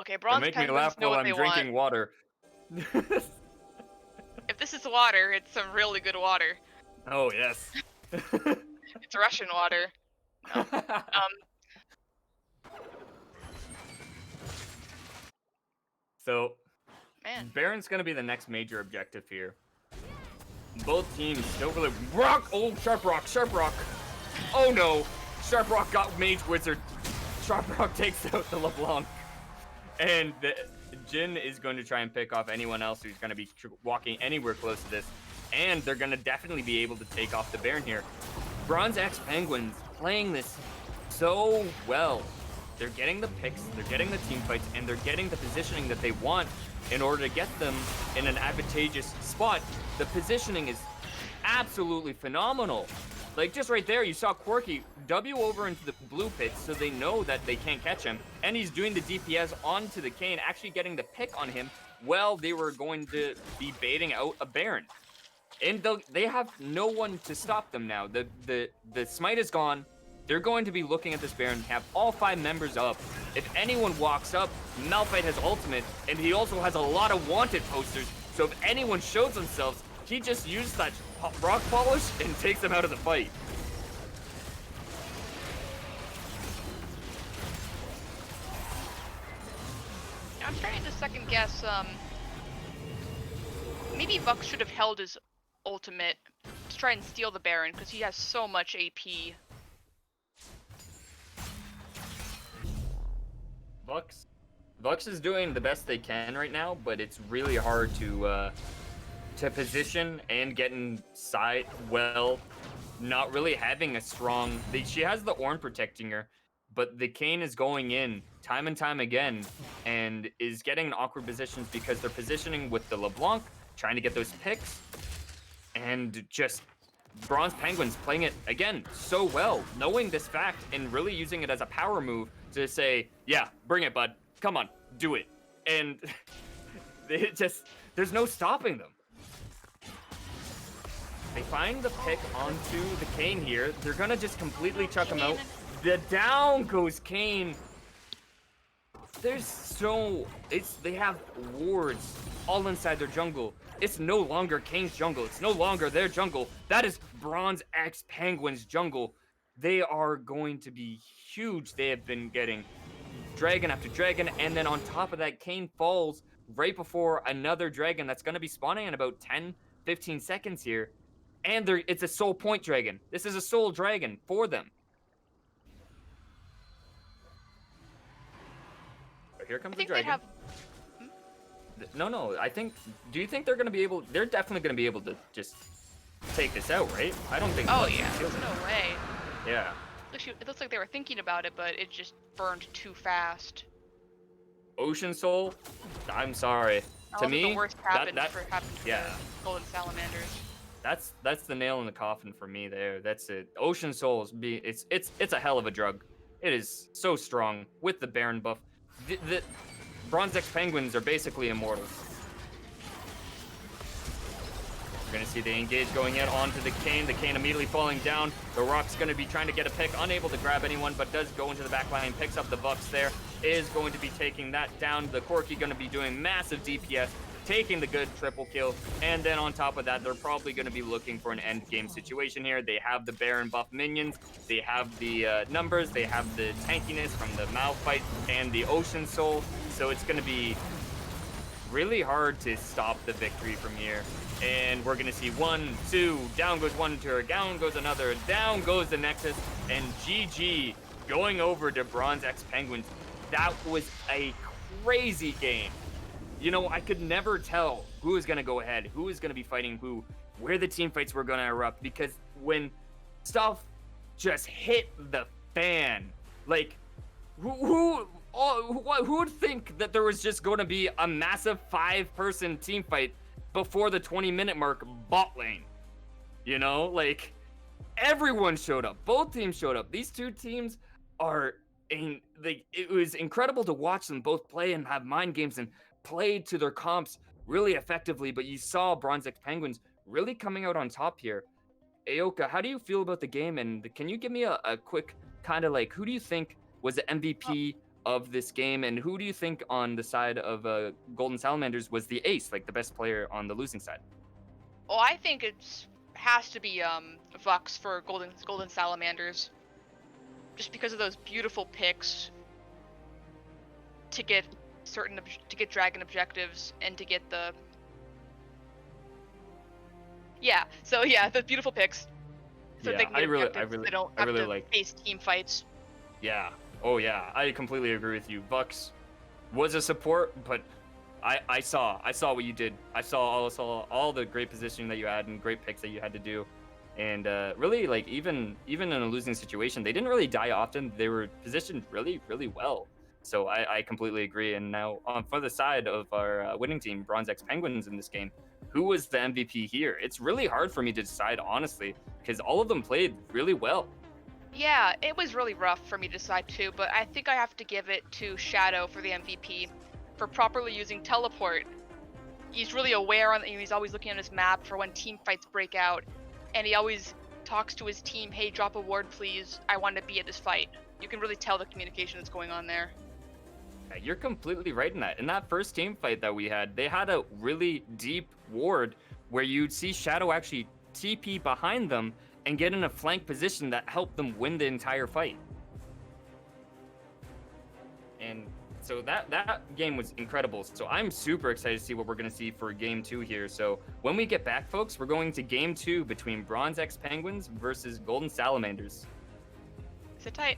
Okay, Bronze Make me Penguins laugh know while what I'm they drinking want. water. If this is water, it's some really good water. Oh yes. It's Russian water. No. So, Man. Baron's gonna be the next major objective here. Both teams still really rock. Oh, sharp rock, sharp rock. Oh no, sharp rock got mage wizard. Sharp rock takes out the LeBlanc, and Jin is going to try and pick off anyone else who's going to be walking anywhere close to this, and they're going to definitely be able to take off the Baron here. Bronze X Penguins playing this so well. They're getting the picks, they're getting the team fights, and they're getting the positioning that they want in order to get them in an advantageous spot. The positioning is absolutely phenomenal. Like, just right there, you saw Quirky W over into the blue pit so they know that they can't catch him. And he's doing the DPS onto the Kane, actually getting the pick on him while they were going to be baiting out a Baron. And they have no one to stop them now. The smite is gone. They're going to be looking at this Baron, have all 5 members up. If anyone walks up, Malphite has ultimate, and he also has a lot of wanted posters. So if anyone shows themselves, he just used that rock polish and takes them out of the fight. I'm trying to second guess, maybe Vux should have held his ultimate to try and steal the Baron, because he has so much AP. Vux is doing the best they can right now, but it's really hard to position and get inside well, not really having a strong... She has the Ornn protecting her, but the Kane is going in time and time again and is getting in awkward positions because they're positioning with the LeBlanc, trying to get those picks, and just Bronze Penguins playing it, again, so well, knowing this fact and really using it as a power move to say, yeah, bring it, bud. Come on, do it. And it just, there's no stopping them. They find the pick onto the Kane here. They're gonna just completely chuck him out. The down goes Kane. They have wards all inside their jungle. It's no longer Kane's jungle. It's no longer their jungle. That is Bronze X Penguins jungle. They are going to be huge. They have been getting dragon after dragon, and then on top of that, Kane falls right before another dragon that's going to be spawning in about 10, 15 seconds here. And it's a soul point dragon. This is a soul dragon for them. But here comes the dragon. No, I think, do you think they're going to be able, they're definitely going to be able to just take this out, right? I don't think. Oh yeah, there's no way. Yeah. It looks like they were thinking about it, but it just burned too fast. Ocean Soul, I'm sorry. To me, the worst happened to yeah. the Golden Salamanders. That's the nail in the coffin for me there. That's it. Ocean Souls, it's a hell of a drug. It is so strong with the Baron buff. The Bronze X Penguins are basically immortal. We're gonna see the engage going in onto the Kane. The Kane immediately falling down. The Rock's gonna be trying to get a pick, unable to grab anyone, but does go into the back line, picks up the buffs there. Is going to be taking that down. The Corki gonna be doing massive DPS, taking the good triple kill, and then on top of that, they're probably gonna be looking for an end game situation here. They have the Baron buff minions, they have the numbers, they have the tankiness from the Mao fight and the Ocean Soul, so it's gonna be really hard to stop the victory from here. And we're gonna see 1, 2, down goes one turret, down goes another, down goes the Nexus, and GG going over to Bronze X Penguins. That was a crazy game. You know, I could never tell who was gonna go ahead, who was gonna be fighting who, where the team fights were gonna erupt, because when stuff just hit the fan, like, who would think that there was just going to be a massive 5-person team fight before the 20-minute mark bot lane? You know, like, everyone showed up. Both teams showed up. These two teams are, it was incredible to watch them both play and have mind games and play to their comps really effectively, but you saw Bronze X Penguins really coming out on top here. Aoka, how do you feel about the game? And can you give me a quick kind of like, who do you think was the MVP of this game, and who do you think on the side of Golden Salamanders was the ace, like the best player on the losing side? Well, I think it has to be Vux for Golden Salamanders, just because of those beautiful picks to get dragon objectives and to get the the beautiful picks. So yeah, they can get they don't have to face team fights. Yeah. Oh yeah, I completely agree with you. Vux was a support, but I saw what you did. I saw all the great positioning that you had and great picks that you had to do. And really, like, even in a losing situation, they didn't really die often. They were positioned really, really well. So I completely agree. And now for the side of our winning team, Bronze X Penguins in this game, who was the MVP here? It's really hard for me to decide, honestly, because all of them played really well. Yeah, it was really rough for me to decide too, but I think I have to give it to Shadow for the MVP for properly using teleport. He's really aware he's always looking at his map for when team fights break out, and he always talks to his team, hey, drop a ward please, I want to be at this fight. You can really tell the communication that's going on there. Yeah, you're completely right in that. In that first team fight that we had, they had a really deep ward where you'd see Shadow actually TP behind them and get in a flank position that helped them win the entire fight. And so that game was incredible. So I'm super excited to see what we're going to see for game 2 here. So when we get back, folks, we're going to game 2 between Bronze X Penguins versus Golden Salamanders. Sit tight.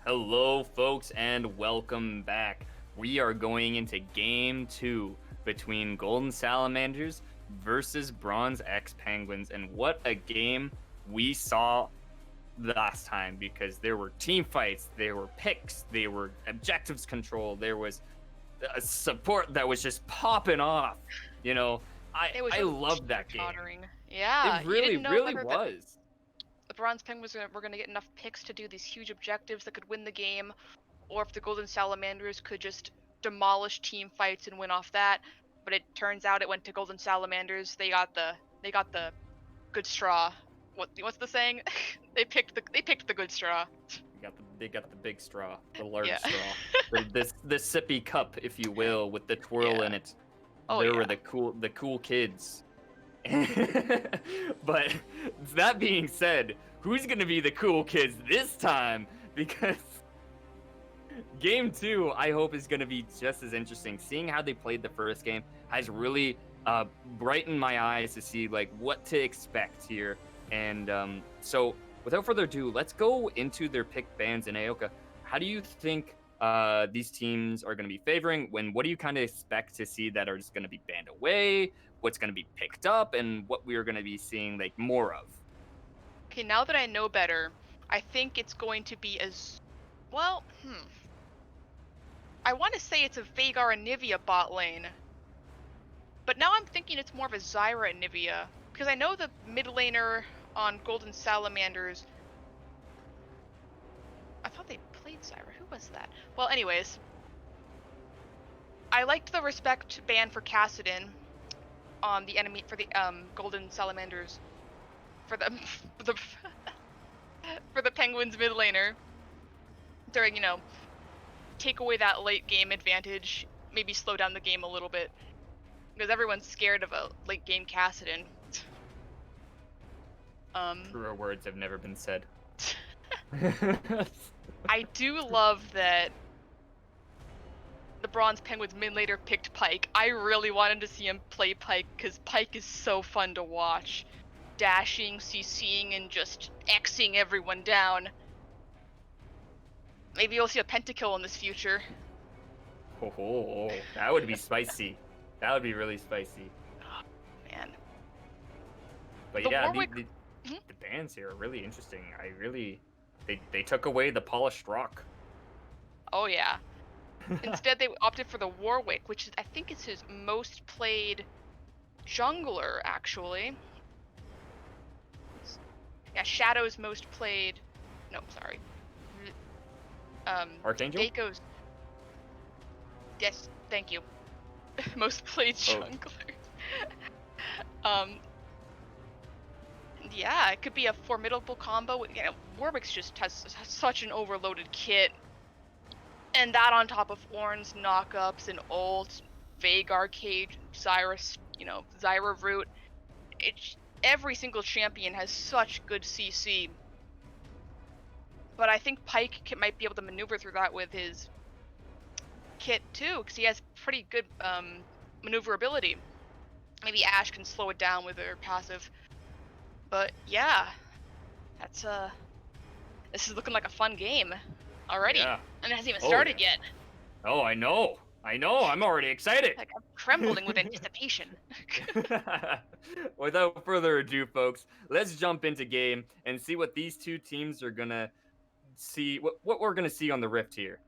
Hello, folks, and welcome back. We are going into game 2 between Golden Salamanders versus Bronze X Penguins, and what a game we saw last time, because there were team fights, there were picks, there were objectives control, there was a support that was just popping off. You know, It was I really loved that game. teeter-tottering. Yeah, It you really, didn't know really whether was. the Bronze Penguins were going to get enough picks to do these huge objectives that could win the game, or if the Golden Salamanders could just demolish team fights and win off that. But it turns out it went to Golden Salamanders. They got the good straw. What's the saying? They picked the good straw. They got the big straw, the large Yeah. straw, the sippy cup, if you will, with the twirl Yeah. in it. Oh There yeah. were the cool kids. But that being said, who's gonna be the cool kids this time? Because game 2, I hope, is gonna be just as interesting. Seeing how they played the first game has really brightened my eyes to see like what to expect here. And so, without further ado, let's go into their pick bans in Aoka. How do you think these teams are going to be favoring? What do you kind of expect to see that are just going to be banned away? What's going to be picked up, and what we are going to be seeing like more of? Okay, now that I know better, I think it's going to be as well. I want to say it's a Vagar and Nivea bot lane, but now I'm thinking it's more of a Zyra and Nivea, because I know the mid laner on Golden Salamanders. I thought they played Zyra. Who was that? Well, anyways, I liked the respect ban for Kassadin on the enemy for the Golden Salamanders for the for the for the Penguins mid laner during, take away that late game advantage, maybe slow down the game a little bit, because everyone's scared of a late game Kassadin. Truer words have never been said. I do love that the Bronze Penguins mid laner picked Pyke. I really wanted to see him play Pyke because Pyke is so fun to watch. Dashing, CCing, and just Xing everyone down. Maybe you'll see a pentakill in this future. Oh, that would be spicy. That would be really spicy. Oh, man. But The yeah, Warwick... the bans here are really interesting. They took away the polished rock. Oh yeah. Instead, they opted for the Warwick, which I think is his most played jungler, actually. Yeah, Shadow's most played. No, sorry. Archangel? Daiko's. Yes, thank you. Most played jungler. Yeah, it could be a formidable combo. Warwick's just has such an overloaded kit. And that on top of Ornn's knockups and ults, Vagar Cage, Cyrus, Zyra Root. Every single champion has such good CC. But I think Pyke might be able to maneuver through that with his kit too, because he has pretty good maneuverability. Maybe Ashe can slow it down with her passive. But yeah, that's this is looking like a fun game already. Yeah. And it hasn't even started yeah. yet. Oh, I know. I'm already excited. Like, I'm trembling with anticipation. Without further ado, folks, let's jump into game and see what these two teams are gonna see. What we're gonna see on the Rift here.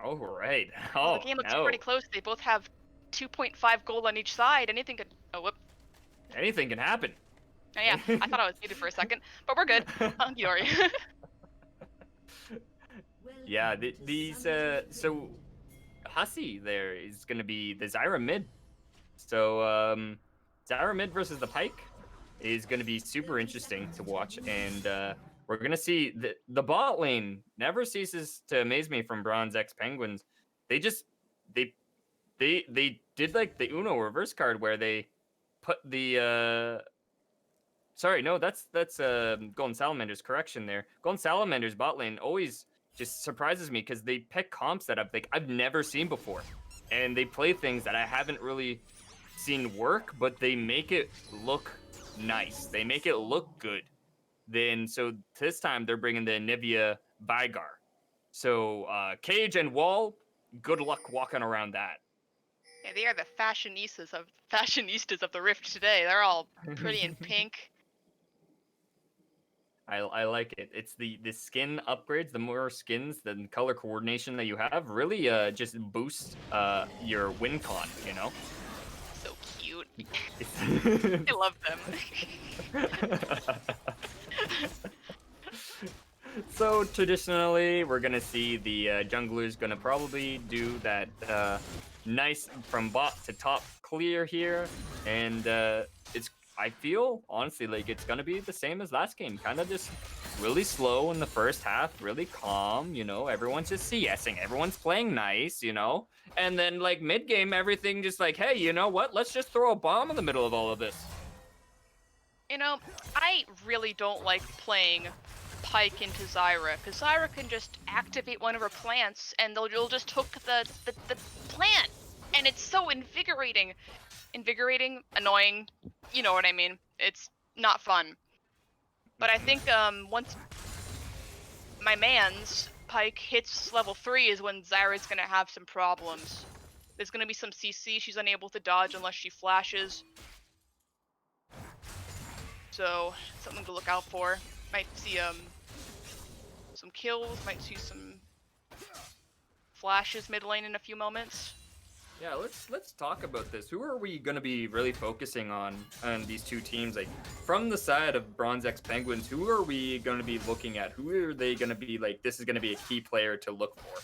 All right. Oh, the game looks no. pretty close. They both have 2.5 gold on each side. Anything could. Oh, whoop. Anything can happen. Oh, yeah, I thought I was muted for a second, but we're good. Sorry. Yeah, these so Hussey there is gonna be the Zyra mid. So Zyra mid versus the Pyke is gonna be super interesting to watch, and we're gonna see the bot lane never ceases to amaze me from Bronze X Penguins. They just they did like the Uno reverse card where they put the sorry, no, that's Golden Salamanders. Correction there. Golden Salamanders bot lane always just surprises me because they pick comps that I've never seen before, and they play things that I haven't really seen work, but they make it look nice. They make it look good. Then so this time they're bringing the Nivea Vigar. So Cage and Wall, good luck walking around that. Yeah, they are the fashionistas of the Rift today. They're all pretty in pink. I like it. It's the skin upgrades. The more skins, the color coordination that you have really just boosts your win con. You know. So cute. I love them. So traditionally, we're gonna see the jungler's gonna probably do that nice from bot to top clear here, and I feel honestly like it's gonna be the same as last game, kind of just really slow in the first half, really calm. You know, everyone's just CSing, everyone's playing nice. You know, and then like mid game, everything just like, hey, you know what? Let's just throw a bomb in the middle of all of this. You know, I really don't like playing Pike into Zyra, because Zyra can just activate one of her plants and you'll just hook the plant, and it's so invigorating. Invigorating, annoying, you know what I mean. It's not fun. But I think once my man's Pike hits level 3 is when Zyra's gonna have some problems. There's gonna be some CC she's unable to dodge unless she flashes. So, something to look out for. Might see some kills, might see some flashes mid lane in a few moments. Yeah, let's talk about this. Who are we gonna be really focusing on these two teams? Like from the side of Bronze X Penguins, who are we gonna be looking at? Who are they gonna be like? This is gonna be a key player to look for.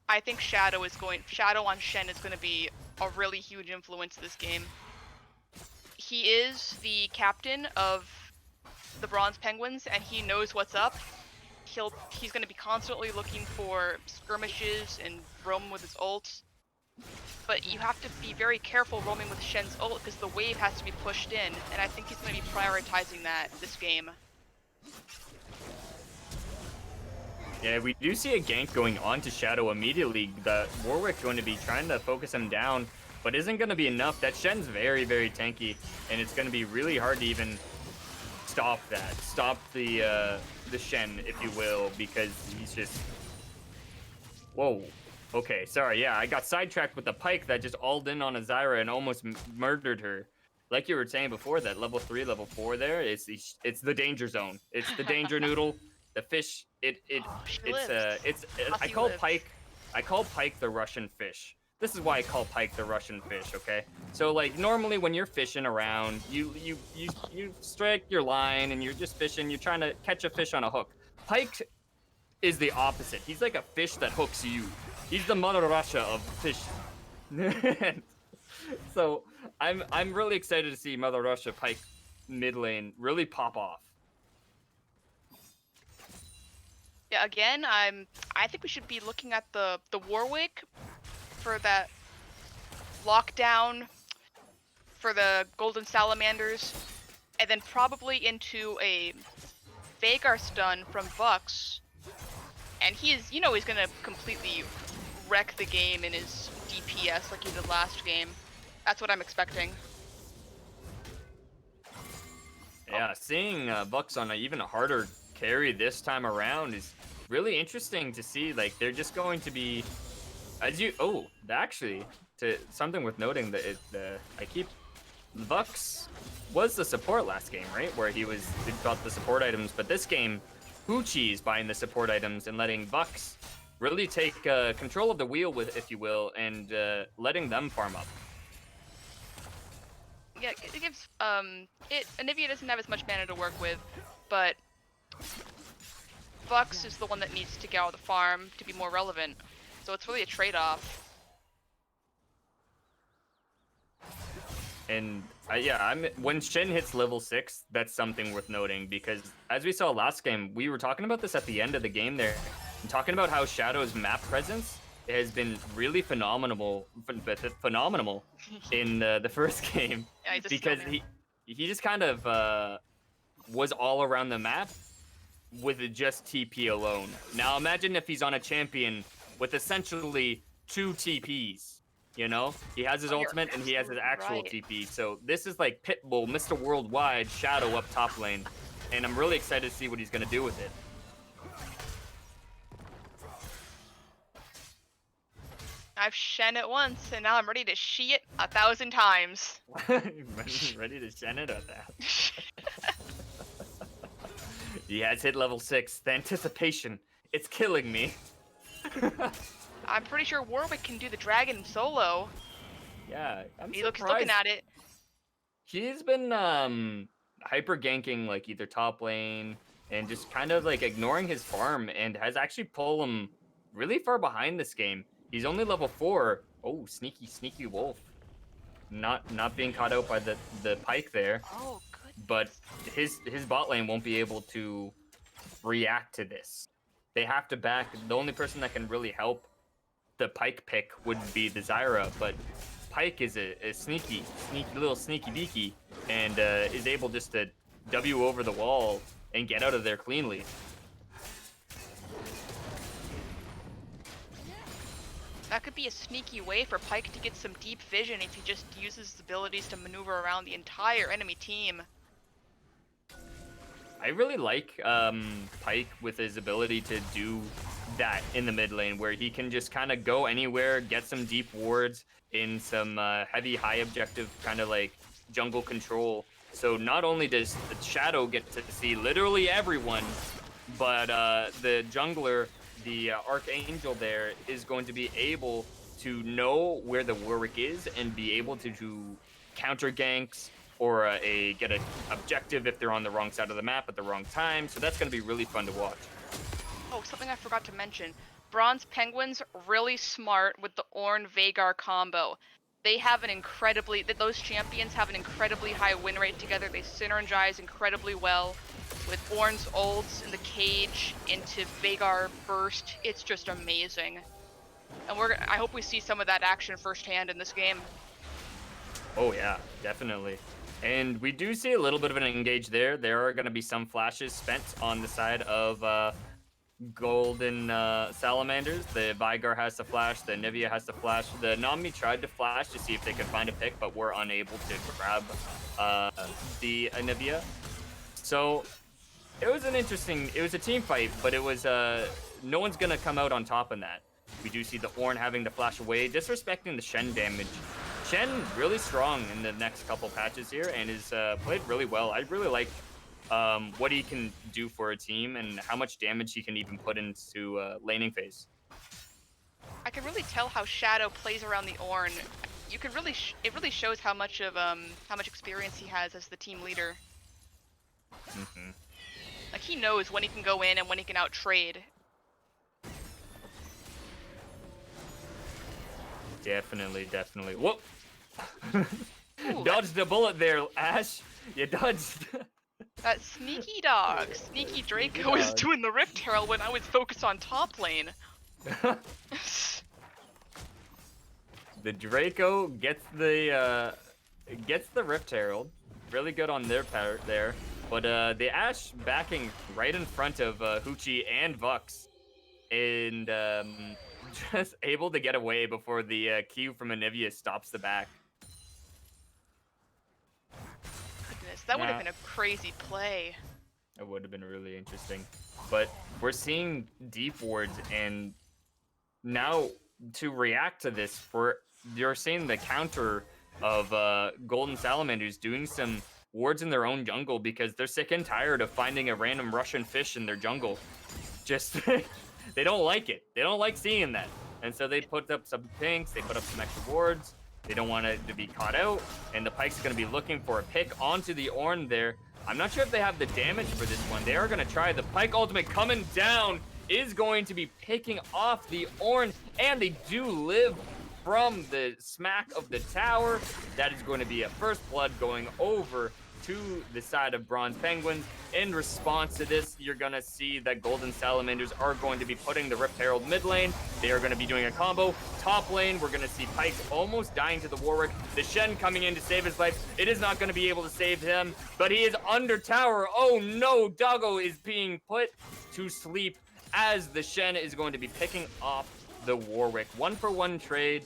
I think Shadow on Shen is gonna be a really huge influence this game. He is the captain of the Bronze Penguins, and he knows what's up. He's going to be constantly looking for skirmishes and roam with his ults. But you have to be very careful roaming with Shen's ult because the wave has to be pushed in, and I think he's going to be prioritizing that this game. Yeah, we do see a gank going on to Shadow immediately. The Warwick going to be trying to focus him down, but isn't going to be enough. That Shen's very, very tanky, and it's going to be really hard to even stop that. Stop the Shen, if you will, because he's just... Whoa. Okay, sorry, yeah, I got sidetracked with the Pike that just alled in on a Zyra and almost murdered her. Like you were saying before, that level 3, level 4 there, it's the danger zone. It's the danger noodle. The fish, I call Pike the Russian fish. This is why I call Pike the Russian fish, okay? So like normally when you're fishing around, you strike your line and you're just fishing, you're trying to catch a fish on a hook. Pike is the opposite. He's like a fish that hooks you. He's the Mother Russia of fish. So I'm really excited to see Mother Russia Pike mid lane really pop off. Yeah, again, I think we should be looking at the Warwick for that lockdown for the Golden Salamanders, and then probably into a Vagar stun from Vux. And he's gonna completely wreck the game in his DPS like he did last game. That's what I'm expecting. Yeah, seeing Vux on even a harder carry this time around is really interesting to see. Like they're just going to be, actually, to something worth noting that Vux was the support last game, right? Where he got the support items, but this game, Hoochie's buying the support items and letting Vux really take control of the wheel, if you will, and letting them farm up. Yeah, it gives Anivia doesn't have as much mana to work with, but Vux is the one that needs to get out of the farm to be more relevant. So it's really a trade-off. And when Shen hits level 6, that's something worth noting, because as we saw last game, we were talking about this at the end of the game there, and talking about how Shadow's map presence has been really phenomenal in the first game, because he just kind of was all around the map, with just TP alone. Now imagine if he's on a champion with essentially 2 TPs. You know, he has his Oh, you're ultimate and he has his actual right. TP. So this is like Pitbull, Mr. Worldwide, Shadow up top lane. And I'm really excited to see what he's going to do with it. I've shen it once, and now I'm ready to she it 1,000 times. Ready to shen it at that. He has hit level 6. The anticipation, it's killing me. I'm pretty sure Warwick can do the dragon solo. Yeah, I'm He's surprised. looking at it. He's been hyper ganking like either top lane and just kind of like ignoring his farm and has actually pulled him really far behind this game. He's only level 4. Oh, sneaky wolf. Not being caught out by the pike there. Oh, goodness. But his bot lane won't be able to react to this. They have to back. The only person that can really help the pike pick would be the Zyra, but Pike is a sneaky little sneaky beaky and is able just to W over the wall and get out of there cleanly. That could be a sneaky way for Pike to get some deep vision if he just uses his abilities to maneuver around the entire enemy team. I really like Pike with his ability to do that in the mid lane, where he can just kind of go anywhere, get some deep wards in some heavy high objective kind of like jungle control. So not only does the Shadow get to see literally everyone, but the jungler, the Archangel there, is going to be able to know where the Warwick is and be able to do counter ganks or get an objective if they're on the wrong side of the map at the wrong time. So that's going to be really fun to watch. Oh, something I forgot to mention. Bronze Penguins really smart with the Ornn Veigar combo. They have those champions have an incredibly high win rate together. They synergize incredibly well with Ornn's ults in the cage into Veigar burst. It's just amazing. And I hope we see some of that action firsthand in this game. Oh yeah, definitely. And we do see a little bit of an engage there. There are going to be some flashes spent on the side of Golden Salamanders. The Veigar has to flash, the Anivia has to flash. The Nami tried to flash to see if they could find a pick, but were unable to grab the Anivia. So it was a team fight, but it was no one's gonna come out on top in that. We do see the Ornn having to flash away, disrespecting the Shen damage. Shen really strong in the next couple patches here and is played really well. I really like what he can do for a team and how much damage he can even put into laning phase. I can really tell how Shadow plays around the Ornn. You can really, it really shows how much experience he has as the team leader. Mm-hmm. Like he knows when he can go in and when he can out trade. Definitely. Whoop! Ooh, Dodged a bullet there, Ash. You dodged. That sneaky dog, sneaky Draco is doing the Rift Herald when I was focused on top lane. The Draco gets the Rift Herald. Really good on their part there. But the Ashe backing right in front of Hoochie and Vux. And just able to get away before the Q from Anivia stops the back. Goodness, that would have been a crazy play. It would have been really interesting. But we're seeing deep wards, and now to react to this, you're seeing the counter of Golden Salamanders doing some wards in their own jungle because they're sick and tired of finding a random Russian fish in their jungle. Just they don't like it. They don't like seeing that. And so they put up some pinks, they put up some extra wards. They don't want it to be caught out. And the Pike's going to be looking for a pick onto the Ornn there. I'm not sure if they have the damage for this one. They are going to try. The Pike ultimate coming down is going to be picking off the Ornn. And they do live from the smack of the tower. That is going to be a first blood going over to the side of Bronze Penguins. In response to this, you're going to see that Golden Salamanders are going to be putting the Rift Herald mid lane. They are going to be doing a combo. Top lane, we're going to see Pyke almost dying to the Warwick. The Shen coming in to save his life. It is not going to be able to save him, but he is under tower. Oh no, Doggo is being put to sleep as the Shen is going to be picking off the Warwick. 1-for-1 trade.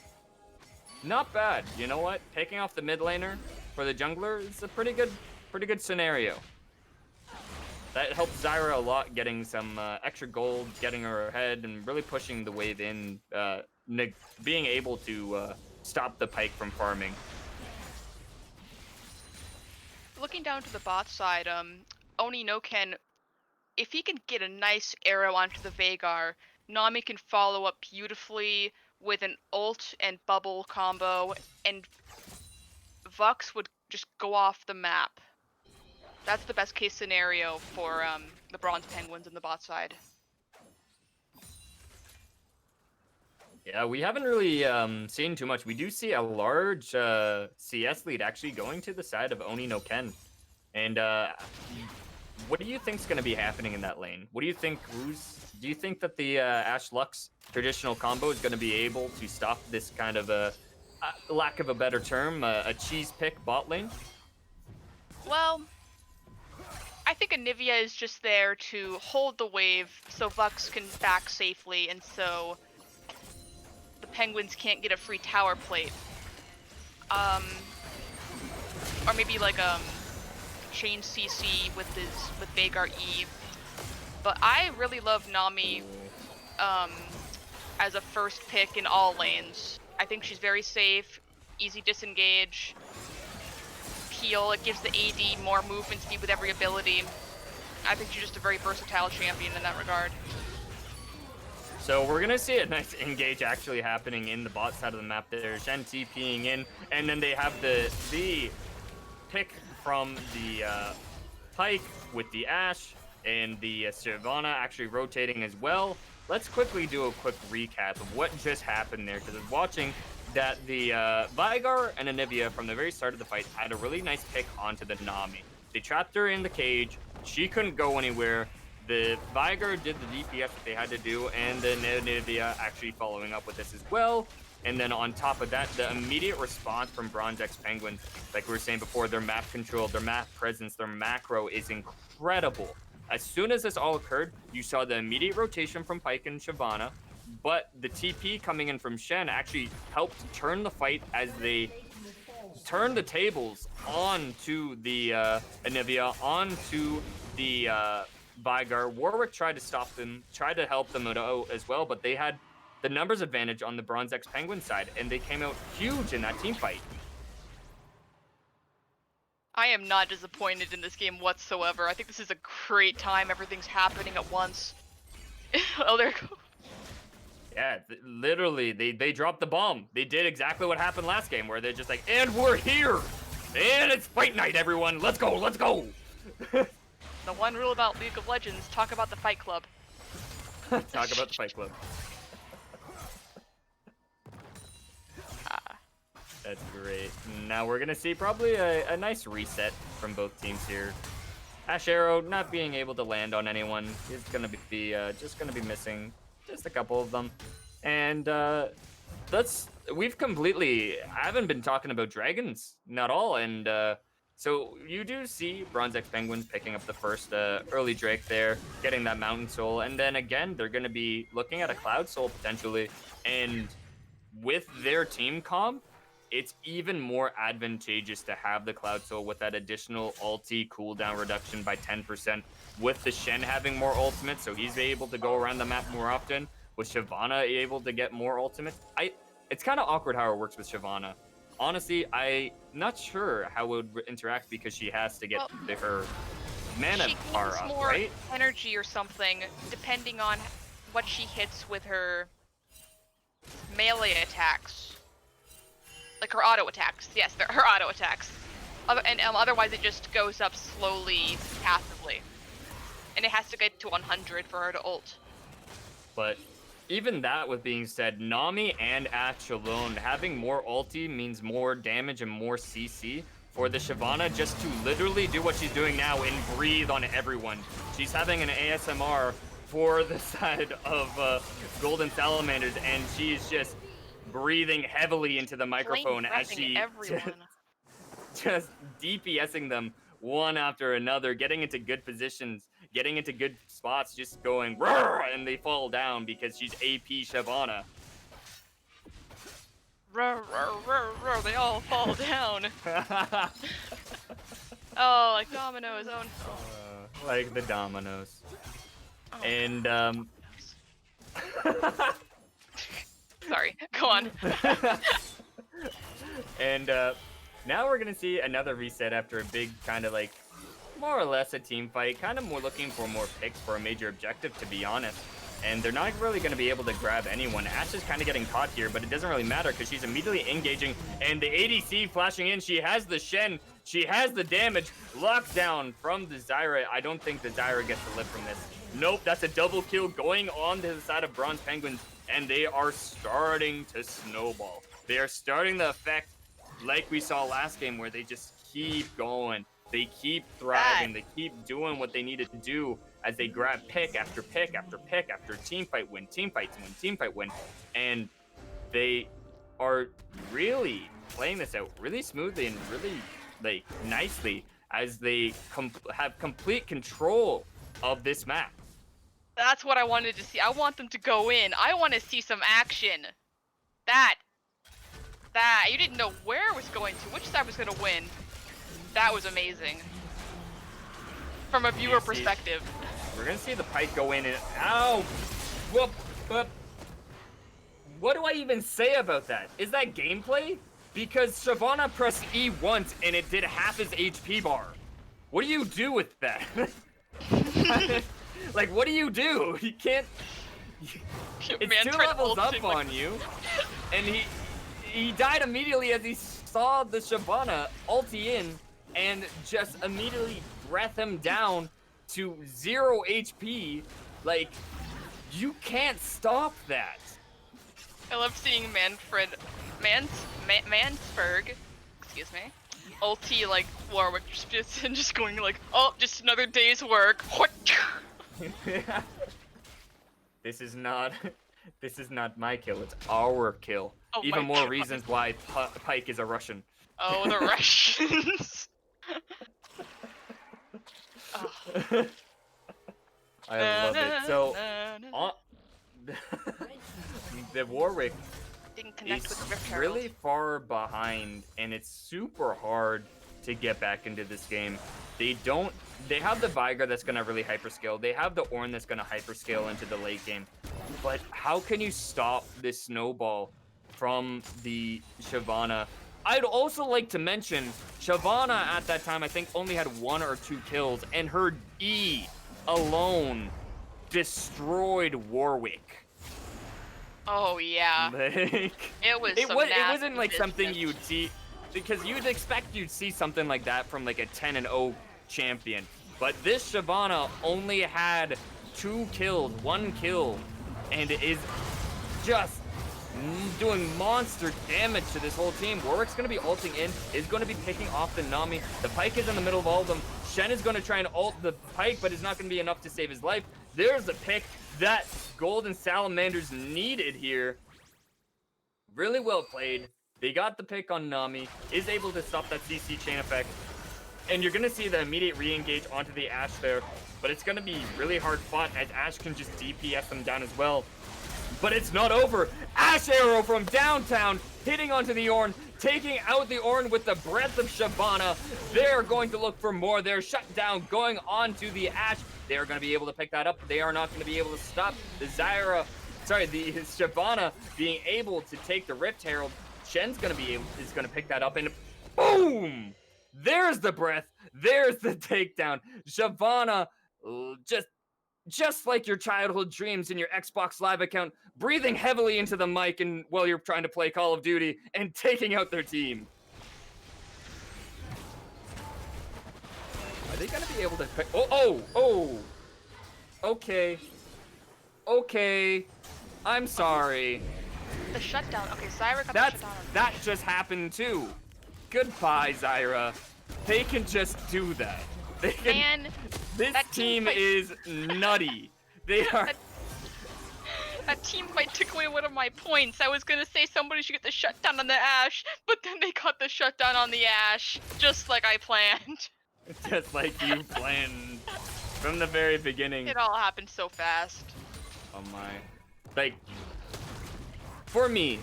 Not bad. You know what? Picking off the mid laner for the jungler is a pretty good scenario. That helped Zyra a lot, getting some extra gold, getting her ahead, and really pushing the wave in, being able to stop the Pyke from farming. Looking down to the bot side, Oni no Ken, if he can get a nice arrow onto the Veigar, Nami can follow up beautifully with an ult and bubble combo, and Vux would just go off the map. That's the best case scenario for the Bronze Penguins in the bot side. Yeah, we haven't really seen too much. We do see a large CS lead actually going to the side of Oni no Ken. And what do you think's going to be happening in that lane? What do you think, Ruse? Do you think that the Ashe Lux traditional combo is going to be able to stop this kind of a, lack of a better term, a cheese pick bot lane? Well, I think Anivia is just there to hold the wave so Vux can back safely, and so the Penguins can't get a free tower plate. Or maybe like chain CC with Veigar E. But I really love Nami as a first pick in all lanes. I think she's very safe, easy disengage, heal. It gives the AD more movement speed with every ability. I think she's just a very versatile champion in that regard. So we're going to see a nice engage actually happening in the bot side of the map there. Shen TPing in, and then they have the pick from the Pyke with the Ashe, and the Shyvana actually rotating as well. Let's quickly do a quick recap of what just happened there, because I was watching that the Veigar and Anivia from the very start of the fight had a really nice pick onto the Nami. They trapped her in the cage. She couldn't go anywhere. The Veigar did the DPS that they had to do, and then Anivia actually following up with this as well. And then on top of that, the immediate response from Bronze X Penguins, like we were saying before, their map control, their map presence, their macro is incredible. As soon as this all occurred, you saw the immediate rotation from Pyke and Shyvana, but the TP coming in from Shen actually helped turn the fight as they turned the tables onto the Anivia, onto the Veigar. Warwick tried to stop them, tried to help them out as well, but they had the numbers advantage on the Bronze X Penguin side, and they came out huge in that team fight. I am not disappointed in this game whatsoever. I think this is a great time. Everything's happening at once. Oh, there it goes. Yeah, literally, they dropped the bomb. They did exactly what happened last game, where they're just like, and we're here! And it's fight night, everyone! Let's go, let's go! The one rule about League of Legends, talk about the Fight Club. Talk about the Fight Club. That's great. Now we're going to see probably a nice reset from both teams here. Ashe Arrow not being able to land on anyone is going to be just going to be missing just a couple of them. And I haven't been talking about dragons at all. And so you do see Bronze X Penguins picking up the first early Drake there, getting that Mountain Soul. And then again, they're going to be looking at a Cloud Soul potentially. And with their team comp, it's even more advantageous to have the Cloud Soul with that additional ulti cooldown reduction by 10%, with the Shen having more ultimates, so he's able to go around the map more often, with Shyvana able to get more ultimates. It's kind of awkward how it works with Shyvana. Honestly, I'm not sure how it would interact, because she has to get her mana bar up, more right? Energy or something, depending on what she hits with her melee attacks. Like her auto attacks. Yes, they're her auto attacks. And otherwise it just goes up slowly, passively. And it has to get to 100 for her to ult. But even that with being said, Nami and Ashe alone, having more ulti means more damage and more CC for the Shyvana just to literally do what she's doing now and breathe on everyone. She's having an ASMR for the side of Golden Salamanders, and she's just breathing heavily into the microphone as she just DPSing them one after another, getting into good positions, getting into good spots, just going roar, and they fall down because she's AP Shyvana. Roar, roar, roar, roar, they all fall down. Oh, like dominoes. Oh no. Like the dominoes. Oh, And sorry, go on. And now we're gonna see another reset after a big kind of like more or less a team fight, kind of more looking for more picks for a major objective, to be honest. And they're not really going to be able to grab anyone. Ashe is kind of getting caught here, but it doesn't really matter because she's immediately engaging. And the ADC flashing in. She has the Shen. She has the damage. Lockdown from the Zyra. I don't think the Zyra gets to live from this. Nope, that's a double kill going on to the side of Bronze Penguins. And they are starting to snowball. They are starting the effect like we saw last game where they just keep going. They keep thriving. They keep doing what they needed to do as they grab pick after pick after pick after team fight win, team fight win, team fight win. And they are really playing this out really smoothly and really like nicely as they have complete control of this map. That's what I wanted to see. I want them to go in. I want to see some action. That. You didn't know where it was going to, which side was going to win. That was amazing. From a viewer perspective. We're going to see the Pyke go in and... Ow! Whoop! Whoop! What do I even say about that? Is that gameplay? Because Shyvana pressed E once and it did half his HP bar. What do you do with that? Like, what do you do? He can't... It's 2 levels up on you. And he died immediately as he saw the Shyvana ulti in and just immediately breath him down to 0 HP. Like, you can't stop that. I love seeing Mansberg, excuse me, ulti like Warwick just going like, oh, just another day's work. This is not my kill, it's our kill. Oh, even more reasons why Pyke is a Russian. Oh, the Russians. Oh. I love it. So, the Warwick is really far behind, and it's super hard to get back into this game. They have the Viger that's gonna really hyperscale. They have the Ornn that's gonna hyperscale into the late game. But how can you stop this snowball from the Shyvana? I'd also like to mention, Shyvana at that time, I think, only had 1 or 2 kills, and her E alone destroyed Warwick. Oh, yeah. Like, it wasn't like something you'd see, because you'd expect you'd see something like that from like a 10-0 champion. But this Shyvana only had 2 kills, 1 kill, and is just doing monster damage to this whole team. Warwick's going to be ulting in, is going to be picking off the Nami. The Pyke is in the middle of all of them. Shen is going to try and ult the Pyke, but it's not going to be enough to save his life. There's the pick that Golden Salamanders needed here. Really well played. They got the pick on Nami, is able to stop that CC chain effect. And you're going to see the immediate re-engage onto the Ashe there. But it's going to be really hard fought as Ashe can just DPS them down as well. But it's not over. Ashe arrow from downtown, hitting onto the Ornn, taking out the Ornn with the breath of Shyvana. They're going to look for more. They're shut down, going on to the Ashe. They are going to be able to pick that up. They are not going to be able to stop the Shyvana being able to take the Rift Herald. Shen's going to pick that up, and boom! There's the breath. There's the takedown. Shyvana just like your childhood dreams in your Xbox Live account, breathing heavily into the mic and while you're trying to play Call of Duty and taking out their team. Are they gonna be able to pick? Oh! Okay. I'm sorry. The shutdown. Okay, Zyra got the shutdown. That just happened too. Goodbye, Zyra. They can just do that. They can. Man, This that team team fight- is nutty. They are. that team fight took away one of my points. I was gonna say somebody should get the shutdown on the Ashe, but then they got the shutdown on the Ashe, just like I planned. Just like you planned from the very beginning. It all happened so fast. Oh my. Like, for me,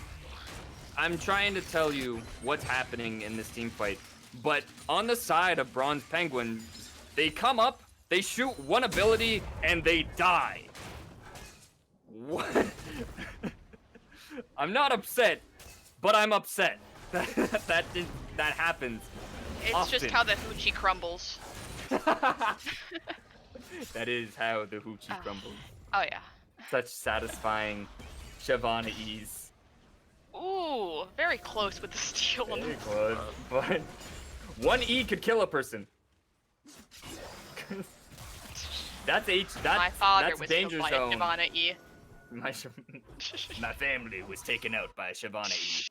I'm trying to tell you what's happening in this team fight, but on the side of Bronze Penguin, they come up, they shoot one ability, and they die. What? I'm not upset, but I'm upset. that happens. It's often. just how the hoochie crumbles. That is how the hoochie crumbles. Oh yeah. Such satisfying Shyvana ease. Ooh, very close with the steal. On Very the... close, but one E could kill a person. That's My father that's was danger killed by zone. a Shyvana E. My family was taken out by Shyvana E.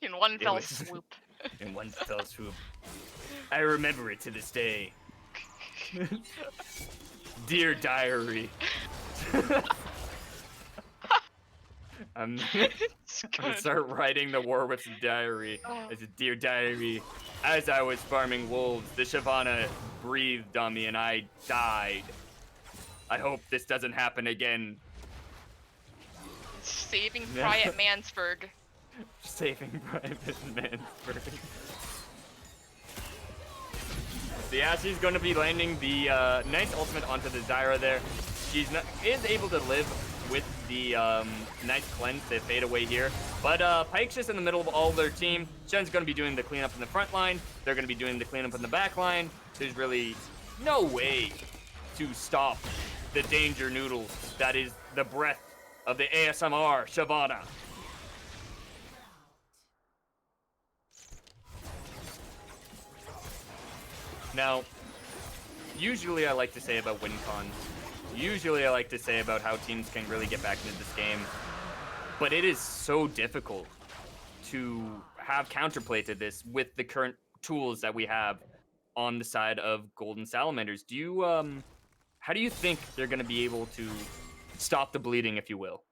In one fell was- swoop. In one fell swoop. I remember it to this day. Dear diary. I'm It's gonna good. start writing the Warwick's diary. Oh. As a dear diary. As I was farming wolves, the Shyvana breathed on me and I died. I hope this doesn't happen again. Saving Yeah. Private Mansford. Saving Private Mansford. So yeah, she's going to be landing the nice ultimate onto the Zyra there. Is able to live with the nice cleanse to fade away here. But Pyke's just in the middle of all their team. Shen's going to be doing the cleanup in the front line. They're going to be doing the cleanup in the back line. There's really no way to stop the danger noodles that is the breath of the ASMR Shyvana. Now, usually I like to say about win cons, usually I like to say about how teams can really get back into this game, but it is so difficult to have counterplay to this with the current tools that we have on the side of Golden Salamanders. Do you, how do you think they're going to be able to stop the bleeding, if you will?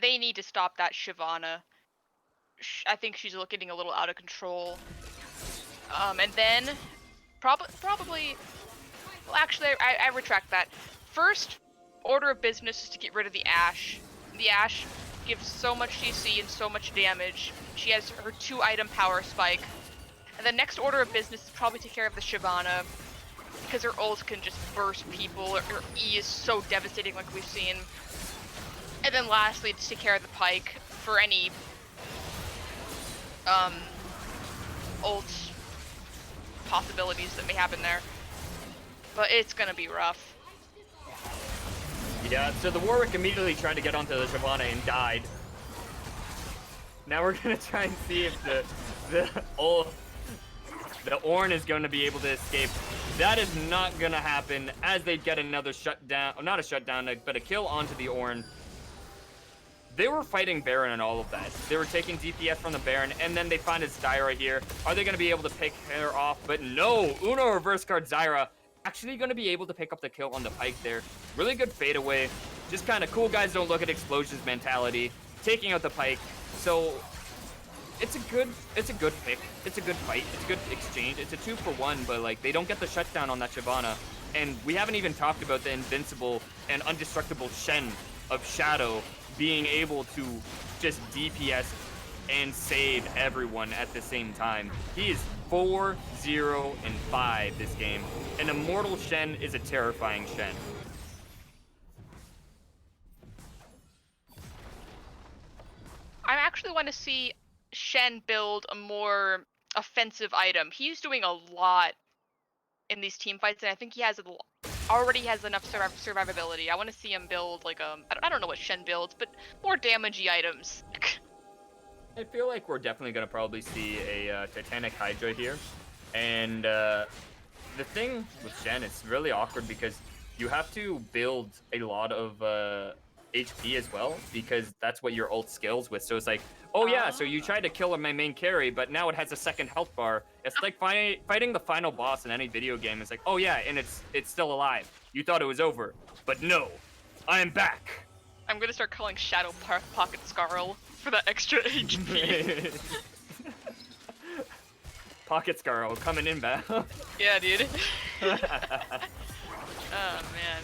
They need to stop that Shyvana. I think she's getting a little out of control. And then probably. Well, actually, I retract that. First order of business is to get rid of the Ashe. The Ashe gives so much CC and so much damage. She has her 2-item power spike. And the next order of business is probably take care of the Shyvana, because her ult can just burst people. Her E is so devastating, like we've seen. And then lastly, to take care of the Pyke for any ult possibilities that may happen there. But it's gonna be rough. Yeah, so the Warwick immediately tried to get onto the Shyvana and died. Now we're gonna try and see if the Ornn is going to be able to escape. That is not gonna happen as they get another shutdown, not a shutdown, but a kill onto the Ornn. They were fighting Baron and all of that. They were taking DPS from the Baron, and then they find a Zyra here. Are they gonna be able to pick her off? But no, Uno reverse card Zyra. Actually gonna be able to pick up the kill on the Pyke there. Really good fadeaway. Just kind of cool guys don't look at explosions mentality. Taking out the Pyke. So it's a good pick. It's a good fight. It's a good exchange. It's a 2-for-1, but like they don't get the shutdown on that Shyvana. And we haven't even talked about the invincible and indestructible Shen of Shadow being able to just DPS and save everyone at the same time. He is 4-0-5 this game. An immortal Shen is a terrifying Shen. I actually want to see Shen build a more offensive item. He's doing a lot in these team fights, and I think he already has enough survivability. I want to see him build like I don't know what Shen builds, but more damagey items. I feel like we're definitely gonna probably see a Titanic Hydra here, and the thing with Shen, it's really awkward because you have to build a lot of HP as well, because that's what your ult scales with. So it's like, oh yeah, so you tried to kill my main carry, but now it has a second health bar. It's like fighting the final boss in any video game. It's like, oh yeah, and it's still alive. You thought it was over, but no, I am back. I'm gonna start calling Shadow Pocket Scarl for that extra HP. Pocket Scarl coming in back. Yeah, dude. Oh man.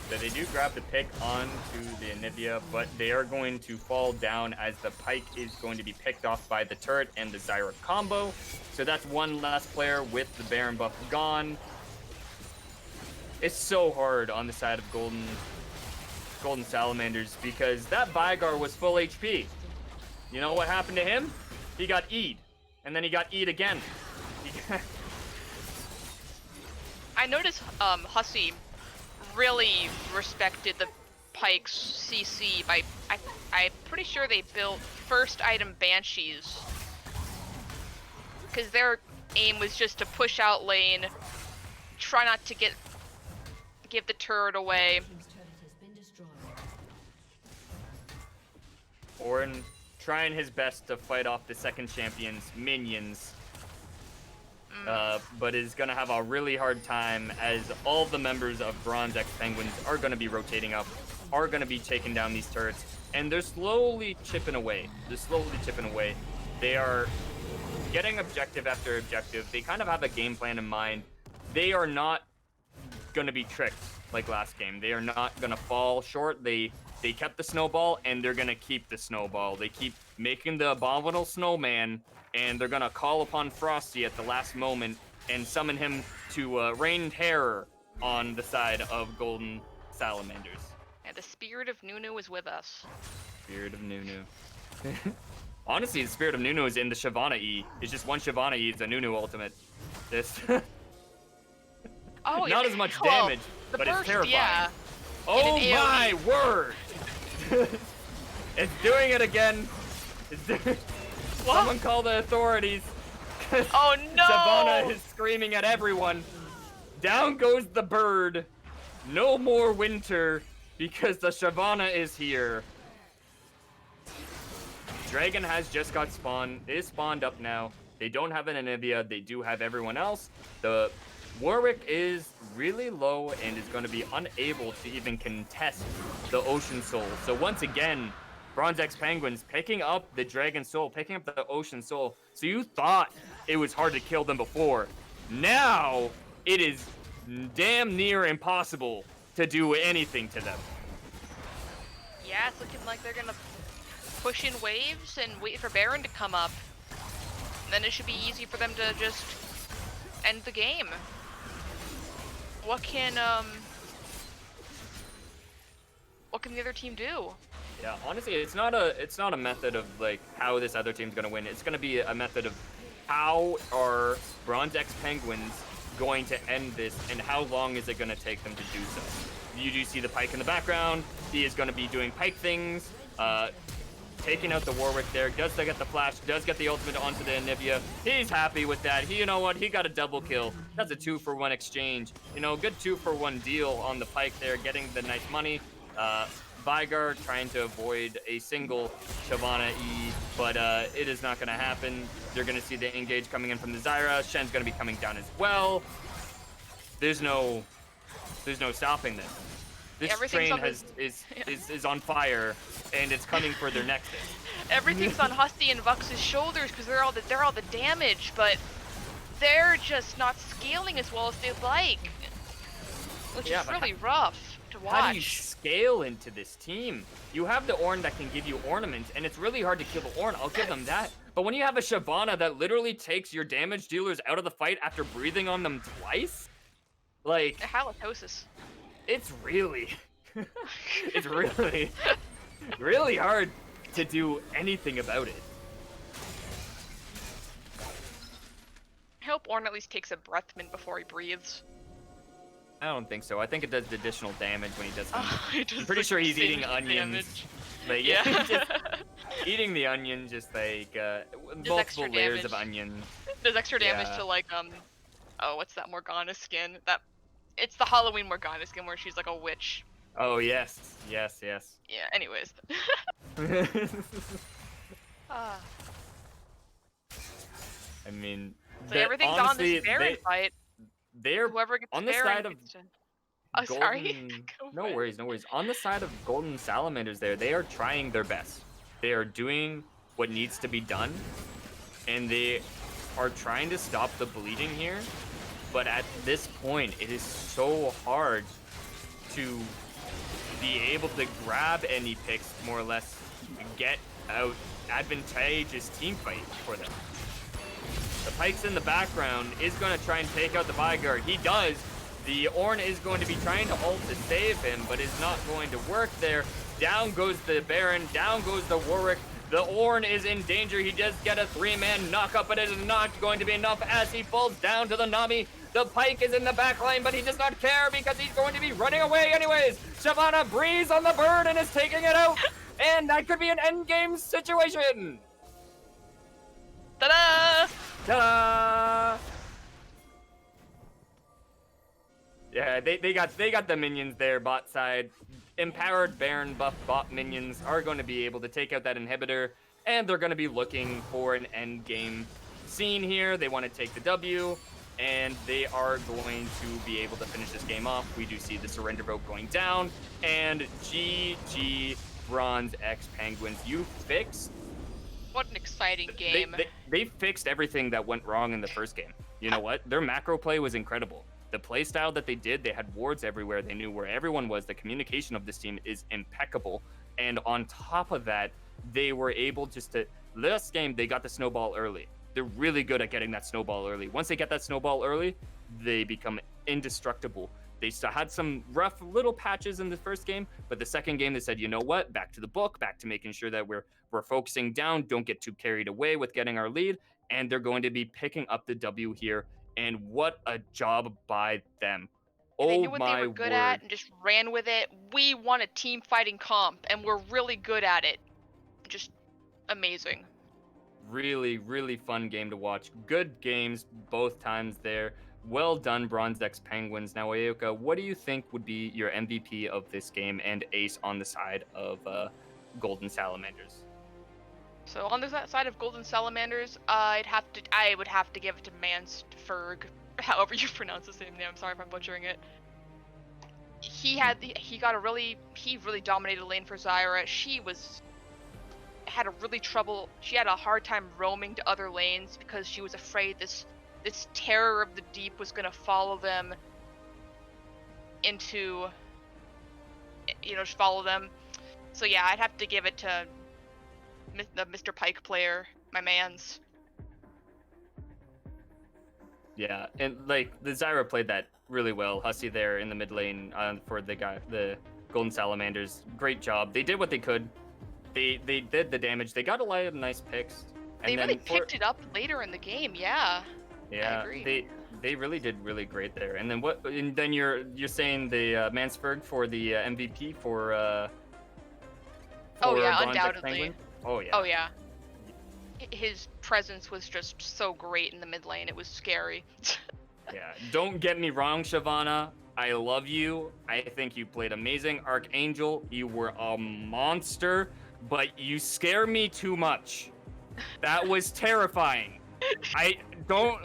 So they do grab the pick onto the Anivia, but they are going to fall down as the Pike is going to be picked off by the turret and the Zyra combo. So that's one last player with the Baron buff gone. It's so hard on the side of Golden Salamanders because that Vigar was full HP. You know what happened to him? He got E'd, and then he got E'd again. I noticed Hussey really respected the Pike's CC by I'm pretty sure they built first item Banshees because their aim was just to push out lane, try not to give the turret away. Orin trying his best to fight off the second champion's minions, but is going to have a really hard time as all the members of Bronze X Penguins are going to be rotating up, are going to be taking down these turrets, and they're slowly chipping away. They are getting objective after objective. They kind of have a game plan in mind. They are not going to be tricked like last game. They are not going to fall short. They kept the snowball, and they're going to keep the snowball. They keep making the abominable snowman, and they're going to call upon Frosty at the last moment and summon him to rain terror on the side of Golden Salamanders. Yeah, the spirit of Nunu is with us. Spirit of Nunu. Honestly, the spirit of Nunu is in the Shyvana E. It's just one Shyvana E. It's a Nunu ultimate. This. Oh, not as much damage, but it's terrifying. Yeah. Oh my word! It's doing it again. Someone call the authorities. Oh no! Shyvana is screaming at everyone. Down goes the bird. No more winter because the Shyvana is here. Dragon has just got spawned. It is spawned up now. They don't have an Anivia. They do have everyone else. The Warwick is really low and is going to be unable to even contest the Ocean Soul. So once again, Bronze X Penguins picking up the Dragon Soul, picking up the Ocean Soul. So you thought it was hard to kill them before. Now it is damn near impossible to do anything to them. Yeah, it's looking like they're gonna push in waves and wait for Baron to come up. And then it should be easy for them to just end the game. What can the other team do? Yeah, honestly, it's not a method of like how this other team's gonna win. It's gonna be a method of how are Bronze X Penguins going to end this, and how long is it gonna take them to do so. You do see the Pike in the background. He is gonna be doing Pike things, taking out the Warwick there. Does get the flash, does get the ultimate onto the Anivia. He's happy with that. You know what? He got a double kill. That's a 2-for-1 exchange. You know, good 2-for-1 deal on the Pike there, getting the nice money. Vigar trying to avoid a single Shyvana E, but it is not going to happen. They're going to see the engage coming in from the Zyra. Shen's going to be coming down as well. There's no stopping this. This train is on fire, and it's coming for their next hit. Everything's on Husty and Vux's shoulders because they're all the damage, but they're just not scaling as well as they'd like, which is really rough to watch. How do you scale into this team? You have the Ornn that can give you ornaments, and it's really hard to kill the Ornn. I'll give them that. But when you have a Shyvana that literally takes your damage dealers out of the fight after breathing on them twice, like halitosis. It's really, really hard to do anything about it. I hope Ornn at least takes a breath mint before he breathes. I don't think so. I think it does the additional damage when he does them. I'm pretty like sure he's eating onions. Damage. But yeah, just eating the onion, just like multiple layers of onion. Does extra damage to like oh, what's that Morgana skin? It's the Halloween Morgana skin where she's like a witch. Oh yes, yes, yes. Yeah. Anyways. Ah. I mean, So the everything's on this honestly, Baron fight. they're Whoever gets on the Baron side of gets to. Oh, sorry. Golden. Go No for it. worries, no worries. On the side of Golden Salamanders, there, they are trying their best. They are doing what needs to be done, and they are trying to stop the bleeding here. But at this point, it is so hard to be able to grab any picks, more or less, get out advantageous team fight for them. The Pyke's in the background is going to try and take out the Vigard. He does. The Ornn is going to be trying to ult to save him, but is not going to work there. Down goes the Baron. Down goes the Warwick. The Ornn is in danger. He does get a 3-man knockup, but it is not going to be enough as he falls down to the Nami. The Pyke is in the back line, but he does not care because he's going to be running away anyways. Shyvana breathes on the bird and is taking it out. And that could be an endgame situation. Ta-da! Ta-da! Yeah, they got the minions there, bot side. Empowered Baron buff bot minions are going to be able to take out that inhibitor, and they're going to be looking for an end game scene here. They want to take the W, and they are going to be able to finish this game off. We do see the surrender vote going down, and GG Bronze X Penguins. You fixed. What an exciting game. They fixed everything that went wrong in the first game. You know what? Their macro play was incredible. The play style that they did, they had wards everywhere. They knew where everyone was. The communication of this team is impeccable. And on top of that, they were able just to, last game, they got the snowball early. They're really good at getting that snowball early. Once they get that snowball early, they become indestructible. They still had some rough little patches in the first game, but the second game they said, you know what, back to the book, back to making sure that we're focusing down, don't get too carried away with getting our lead, and they're going to be picking up the W here. And what a job by them. And they Oh knew what they my were good at word. and just ran with it. We won a team fighting comp, and we're really good at it. Just amazing. Really, really fun game to watch. Good games both times there. Well done, Bronze X Penguins. Now, Aoka, what do you think would be your MVP of this game and ace on the side of Golden Salamanders? So on the side of Golden Salamanders, I would have to give it to Mansferg, however you pronounce his name. I'm sorry if I'm butchering it. He really dominated lane for Zyra. She had a hard time roaming to other lanes because she was afraid this terror of the deep was gonna follow them into, just follow them. So yeah, I'd have to give it to the Mr. Pike player, my man's. Yeah, and like the Zyra played that really well. Hussey there in the mid lane for the Golden Salamanders. Great job. They did what they could. They did the damage. They got a lot of nice picks. And They then really picked it up later in the game. Yeah. Yeah, I agree. they really did really great there. And then what? And then you're saying the Mansberg for the MVP for Oh yeah, Bronze X undoubtedly. Penguin? Oh yeah. Oh yeah. His presence was just so great in the mid lane. It was scary. Yeah. Don't get me wrong, Shyvana. I love you. I think you played amazing. Archangel, you were a monster, but you scare me too much. That was terrifying. I don't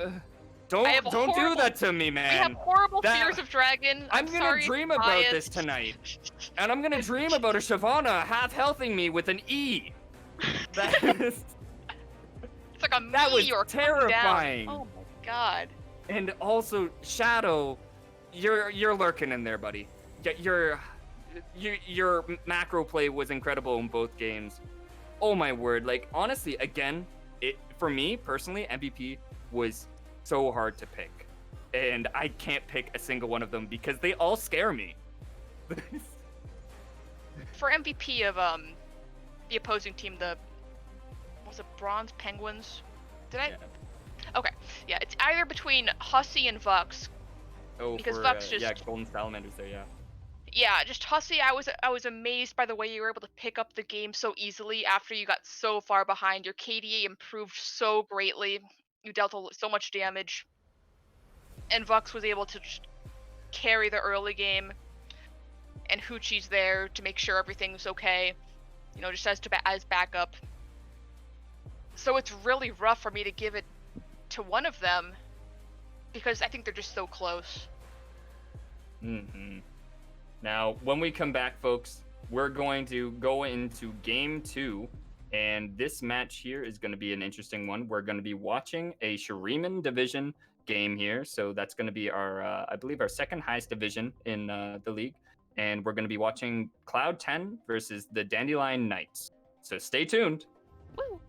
do that to me, man. We have horrible fears of dragon. I'm gonna sorry, dream about this tonight, and I'm gonna dream about a Shyvana half healthing me with an E. That is, it's like a that was meteor terrifying. coming down. Oh my god. And also, Shadow, you're lurking in there, buddy. Your macro play was incredible in both games. Oh my word! Like honestly, again, for me personally, MVP was so hard to pick, and I can't pick a single one of them because they all scare me. For MVP of the opposing team, was it Bronze Penguins? Did I? Yeah. Okay, yeah, it's either between Hussey and Vux. Oh, Because for Vux just yeah, Golden Salamanders there, yeah. Yeah, just Hussey. I was amazed by the way you were able to pick up the game so easily after you got so far behind. Your KDA improved so greatly. You dealt so much damage, and Vux was able to just carry the early game. and Hoochie's there to make sure everything's okay. You know, just as backup. So it's really rough for me to give it to one of them because I think they're just so close. Mm-hmm. Now, when we come back, folks, we're going to go into game 2. And this match here is going to be an interesting one. We're going to be watching a Shuriman division game here. So that's going to be our, I believe, our second highest division in the league. And we're going to be watching Cloud 10 versus the Dandelion Knights. So stay tuned. Woo!